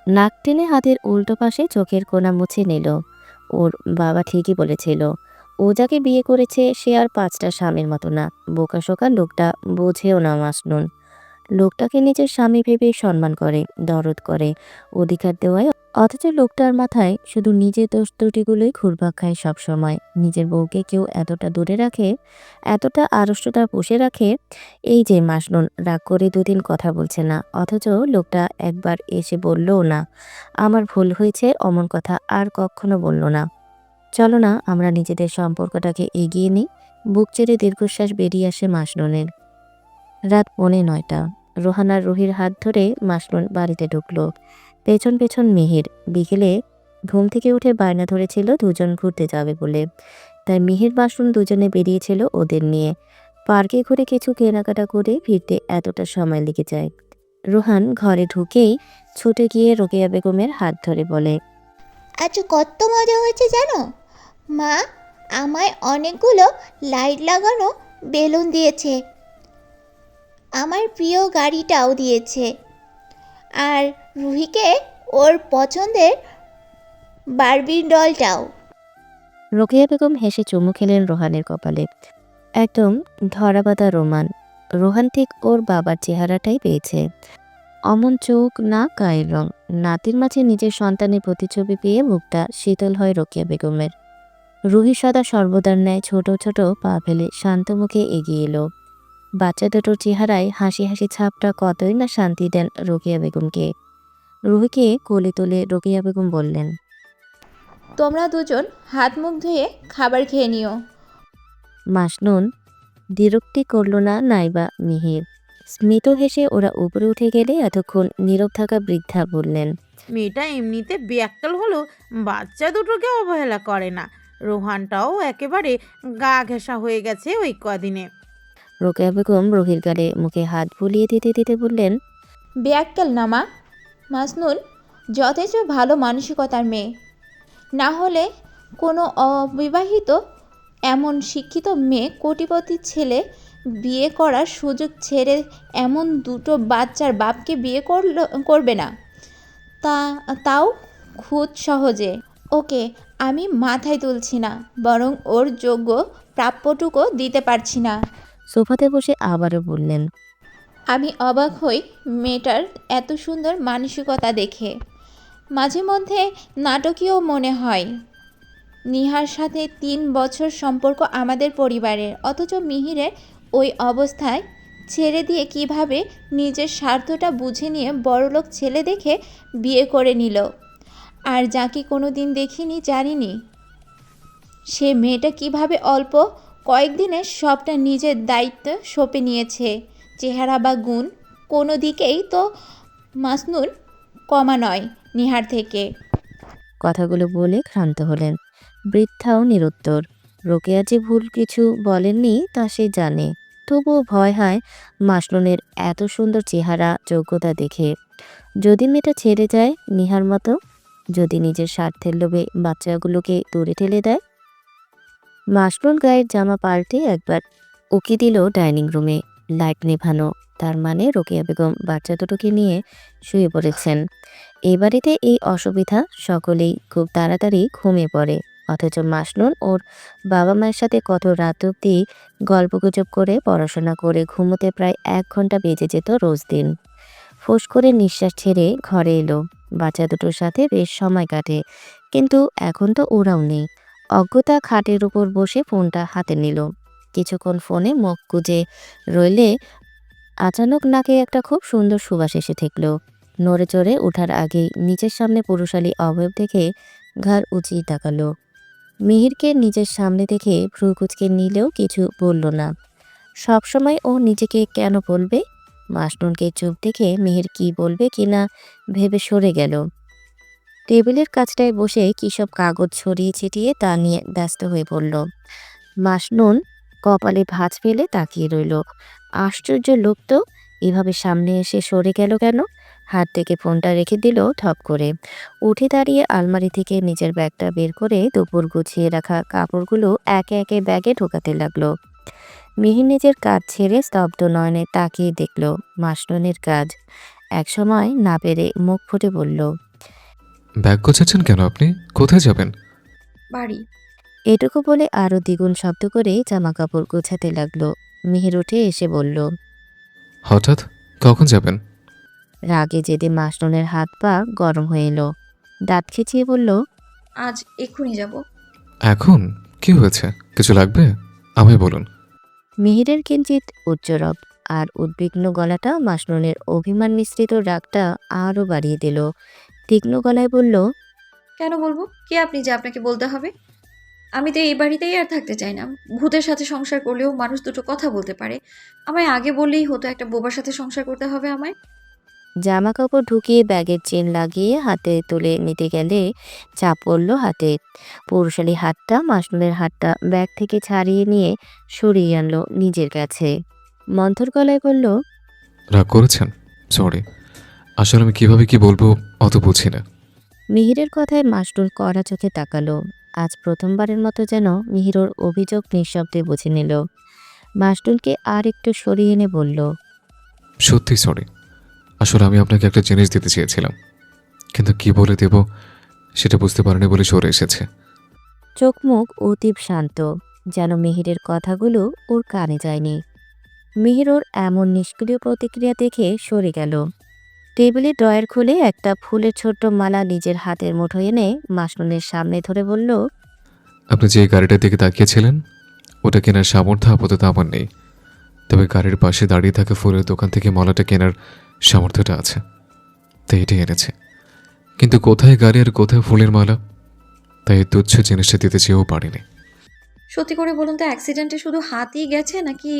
নাক টেনে হাতের উল্টো পাশে চোখের কোণা মুছে নিল। ওর বাবা ঠিকই বলেছিল, ও যাকে বিয়ে করেছে সে আর 5টা স্বামীর মতো না। বোকাশোকা লোকটা বোঝেও না মাসনুন। লোকটাকে নিজের স্বামী ভেবে সম্মান করে, দরদ করে, অধিকার দেওয়ায়, অথচ লোকটার মাথায় শুধু নিজের দোষ ত্রুটিগুলোই ঘুরপাক খায় সবসময়। নিজের বউকে কেউ এতটা দূরে রাখে, এতটা আড়ষ্টতা পুষে রাখে। এই যে মাসনুন রাগ করে 2 দিন কথা বলছে না, অথচ লোকটা একবার এসে বললও না আমার ভুল হয়েছে, অমন কথা আর কখনো বলল না। চলো না আমরা নিজেদের সম্পর্কটাকে এগিয়ে নিই। বুক চেড়ে দীর্ঘশ্বাস বেরিয়ে আসে মাসনুনের। রাত 9:45। রোহান আর রুহির হাত ধরে মাসনুন বাড়িতে ঢুকলো। পেছন পেছন মিহির। বিকেলে ঘুম থেকে উঠে বায়না ধরেছিল দুজন ঘুরতে যাবে বলে, তাই মিহির মাসনুন দুজনে বেরিয়েছিল ওদের নিয়ে। পার্কে ঘুরে কিছু কেনাকাটা করে ফিরতে এতটা সময় লেগে যায়। রোহান ঘরে ঢুকেই ছুটে গিয়ে রোকেয়া বেগমের হাত ধরে বলে, আজ কত মজা হয়েছে জানো? মা আমায় অনেকগুলো লাইট লাগানো বেলুন দিয়েছে, আমার প্রিয় গাড়িটাও দিয়েছে, আর রুহিকে ওর পছন্দের বারবি ডলটাও। রোকেয়া বেগম হেসে চুমু খেলেন রোহানের কপালে। একদম ধরাবাঁধা রোমান। রোহান ঠিক ওর বাবার চেহারাটাই পেয়েছে। অমন চোখ, নাক, গায়ের রং। নাতির মাঝে নিজের সন্তানের প্রতিছবি পেয়ে মুখটা শীতল হয় রোকেয়া বেগমের। রুহি সদা সর্বদার ন্যায় ছোট ছোট পা ফেলে শান্ত মুখে এগিয়ে এলো। বাচ্চা দুটোর চেহারায় হাসি হাসি ছাপটা কতই না শান্তি দেন রোকেয়া বেগমকে। রুহিকে কোলে তুলে রোকেয়া বেগম বললেন, তোমরা দুজন হাত মুখ ধুয়ে খাবার খেয়ে নিও। মাসনুন দ্বিরুক্তি করল না নাইবা মিহির। স্মিত হেসে ওরা উপরে উঠে গেলে এতক্ষণ নীরব থাকা বৃদ্ধা বললেন, মেয়েটা এমনিতে বেয়াক্কেল হলেও বাচ্চা দুটোকে অবহেলা করে না। রোহানটাও একেবারে গা ঘেঁষা হয়ে গেছে ওই কদিনে। রোকেয়া বেগম রুহির গালে মুখে হাত বুলিয়ে দিতে দিতে বললেন, বেয়াক্কেল না মা, মাসনুন যথেষ্ট ভালো মানসিকতার মেয়ে। না হলে কোনো অবিবাহিত এমন শিক্ষিত মেয়ে কোটিপতির ছেলে বিয়ে করার সুযোগ ছেড়ে এমন দুটো বাচ্চার বাপকে বিয়ে করবে না, তাও খুব সহজে। ওকে আমি মাথায় তুলছি না, বরং ওর যোগ্য প্রাপ্যটুকু দিতে পারছি না। সোফাতে বসে আবারও বললেন, আমি অবাক হই মেয়েটার এত সুন্দর মানসিকতা দেখে। মাঝে মধ্যে নাটকীয় মনে হয়। নিহার সাথে 3 বছর সম্পর্ক আমাদের পরিবারের, অথচ মিহিরের ওই অবস্থায় ছেড়ে দিয়ে কিভাবে নিজের স্বার্থটা বুঝে নিয়ে বড়লোক ছেলে দেখে বিয়ে করে নিল। আর যাকে কোনো দিন দেখিনি, জানিনি, সে মেয়েটা কিভাবে অল্প কয়েকদিনে সবটা নিজের দায়িত্ব সঁপে নিয়েছে। চেহারা বা গুণ কোনো দিকেই তো মাসনুন কমা নয় নিহার থেকে। কথাগুলো বলে ক্ষান্ত হলেন। বৃদ্ধাও নিরুত্তর। রোকেয়া যে ভুল কিছু বলেননি তা সে জানে, তবুও ভয় হয় মাসনুনের এত সুন্দর চেহারা, যোগ্যতা দেখে। যদি মেয়েটা ছেড়ে যায় নিহার মতো, যদি নিজের স্বার্থের লোভে বাচ্চাগুলোকে দূরে ঠেলে দেয়। মাসনুন গায়ের জামা পাল্টে একবার উকি দিল ডাইনিং রুমে। লাইট নেভানো, তার মানে রোকেয়া বেগম বাচ্চা দুটোকে নিয়ে শুয়ে পড়েছেন। এই বাড়িতে এই অসুবিধা, সকলেই খুব তাড়াতাড়ি ঘুমিয়ে পড়ে, অথচ মাসনুন ওর বাবা মায়ের সাথে কত রাত অব্দি গল্পগুজব করে পড়াশোনা করে ঘুমোতে প্রায় 1 ঘন্টা বেজে যেত রোজ দিন। ফোঁস করে নিঃশ্বাস ছেড়ে ঘরে এলো, বাচ্চা দুটোর সাথে বেশ সময় কাটে, কিন্তু এখন তো ওরাও নেই। অজ্ঞতা খাটের উপর বসে ফোনটা হাতে নিল, কিছুক্ষণ ফোনে মুখ গুজে রইলে আচানক নাকে একটা খুব সুন্দর সুবাস এসে ঠেকল। নড়ে চড়ে ওঠার আগেই নিজের সামনে পুরুষালী অবয়ব দেখে ঘাড় উঁচিয়ে তাকালো। মিহিরকে নিজের সামনে দেখে ভ্রু কুঁচকে নিলেও কিছু বলল না। সবসময় ও নিজেকে কেন বলবে? মাসনুনকে চুপ দেখে মিহির কি বলবে কিনা ভেবে সরে গেল। টেবিলের কাছটায় বসে কী সব কাগজ ছড়িয়ে ছিটিয়ে তা নিয়ে ব্যস্ত হয়ে পড়ল। মাসনুন কপালে ভাঁজ ফেলে তাকিয়ে রইল। আশ্চর্য লোক তো, এভাবে সামনে এসে সরে গেল কেন? হাত থেকে ফোনটা রেখে দিল ঠপ করে। উঠে দাঁড়িয়ে আলমারি থেকে নিজের ব্যাগটা বের করে দুপুর গুছিয়ে রাখা কাপড়গুলো একে একে ব্যাগে ঢোকাতে লাগলো। মিহির নিজের কাজ ছেড়ে স্তব্ধ নয়নে তাকিয়ে দেখল মাসনুনের কাজ। একসময় না পেরে মুখ ফুটে বলল, ব্যাগ গোছাচ্ছেন কেন আপনি? কোথায় যাবেন? বাড়ি। এটুকু বলে আরো দ্বিগুণ শব্দ করে জামা কাপড় গোছাতে লাগলো। মিহির উঠে এসে বলল, হঠাৎ? কখন যাবেন? রাগে জেদে মাসনুনের হাত পা গরম হয়ে এলো। দাঁত খিচিয়ে বলল, আজ এক্ষুনি যাব। এখন? কি হয়েছে? কিছু লাগবে? আমায় বলুন। মিহিরের কিঞ্চিত উচ্চরব আর উদ্বিগ্ন গলাটা মাসনুনের অভিমান মিশ্রিত রাগটা আরও বাড়িয়ে দিল। তীক্ষ্ণ গলায় বলল, কেন বলবো? কে আপনি যে আপনাকে বলতে হবে? আমি তো এই বাড়িতেই আর থাকতে চাই না। ভূতের সাথে সংসার করলেও মানুষ দুটো কথা বলতে পারে। আমায় আগে বললেই হতো একটা বোবার সাথে সংসার করতে হবে আমায়। জামা কাপড় ঢুকিয়ে ব্যাগের চেন লাগিয়ে হাতে তুলে নিতে গেলে চাপ পড়ল হাতে। পুরুষালী হাতটা মাসনুনের হাতটা ব্যাগ থেকে ছাড়িয়ে নিয়ে সরিয়ে আনলো নিজের কাছে। মন্থর গলায় বলল, রাগ করেছেন? সরি, আসলে আমি কিভাবে কি বলবো অত বুঝি না। মিহিরের কথায় মাসনুর কড়া চোখে তাকালো। আজ প্রথমবারের মতো যেন মিহির ওর অভিযোগ নিঃশব্দে বুঝে নিল। মাসনুনকে আর একটু সরিয়ে এনে বলল, সত্যি সরি। আসলে আমি আপনাকে একটা জিনিস দিতে চেয়েছিলাম, কিন্তু কি বলে দেব সেটা বুঝতে পারিনি বলে সরে এসেছে। চোখ মুখ অতীব শান্ত, যেন মিহিরের কথাগুলো ওর কানে যায়নি। মিহির ওর এমন নিষ্ক্রিয় প্রতিক্রিয়া দেখে সরে গেল। টেবিলে ড্রয়ার খুলে একটা ফুলের ছোট্ট মালা নিজের হাতের মুঠোয় এনে মাসনুনের সামনে ধরে বলল, আপনি যে গাড়িটার দিকে তাকিয়েছিলেন ওটা কেনার সামর্থ্য আপাতত আমার নেই, তবে গাড়ির পাশে দাঁড়িয়ে থাকা ফুলের দোকান থেকে মালাটা কেনার সামর্থ্যটা আছে, তাই এটাই এনেছে। কিন্তু কোথায় গাড়ি আর কোথায় ফুলের মালা, তাই এই তুচ্ছ জিনিসটা দিতে চেয়েও পারিনি। সত্যি করে বলুন তো, অ্যাক্সিডেন্টে শুধু হাতই গেছে নাকি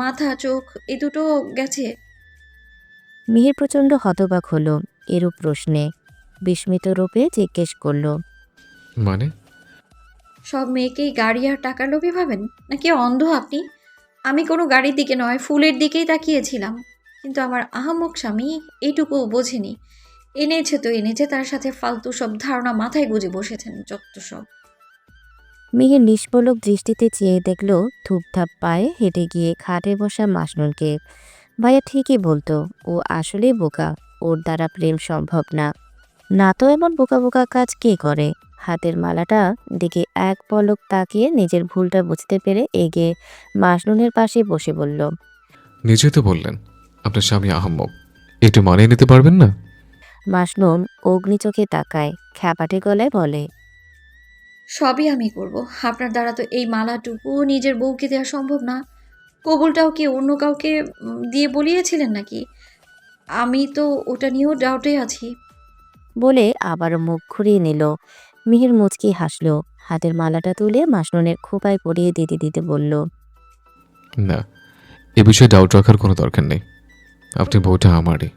মাথা, চোখ এই দুটো গেছে? মিহির প্রচণ্ড হতবাক হলো এরূপ প্রশ্নে। বিস্মিত রূপে জিজ্ঞেস করল, মানে? সব মেয়েকেই গাড়ি আর টাকার লোভী ভাবেন নাকি অন্ধ আপনি? আমি কোনো গাড়ির দিকে নয়, ফুলের দিকেই তাকিয়েছিলাম। কিন্তু আমার আহাম্মক স্বামী এইটুকু বোঝেনি। এনেছে তো এনেছে, তার সাথে ফালতু সব ধারণা মাথায় গুজে বসেছেন যত সব। মিহির নিষ্পলক দৃষ্টিতে চেয়ে দেখল ধূপধাপ পায়ে হেঁটে গিয়ে খাটে বসা মাসনুনকে। ভাইয়া ঠিকই বলতো, ও আসলেই বোকা, ওর দ্বারা প্রেম সম্ভব না। না তো এমন বোকা বোকা কাজ কে করে? হাতের মালাটা দিকে এক পলক তাকিয়ে নিজের ভুলটা বুঝতে পেরে এগিয়ে মাসনুনের পাশে বসে বলল, নিজেই তো বললেন আপনার স্বামী আহাম্মক, একটু মানিয়ে নিতে পারবেন না? মাসনুন অগ্নি চোখে তাকায়, খ্যাপাটে গলায় বলে, সবই আমি করব। আপনার দ্বারা তো এই মালাটুকু নিজের বউকে দেওয়া সম্ভব না। কবুলটাও কি অন্য কাউকে দিয়ে বলিয়েছিলেন নাকি? আমি তো ওটা নিয়েও ডাউটে আছি। বলে আবারও মুখ ঘুরিয়ে নিল। মিহির মুচকি হাসল, হাতের মালাটা তুলে মাসনুনের খোপায় পরিয়ে দিতে দিতে বলল, না, এ বিষয়ে ডাউট রাখার কোনো দরকার নেই। আপনি বউটা আমারই।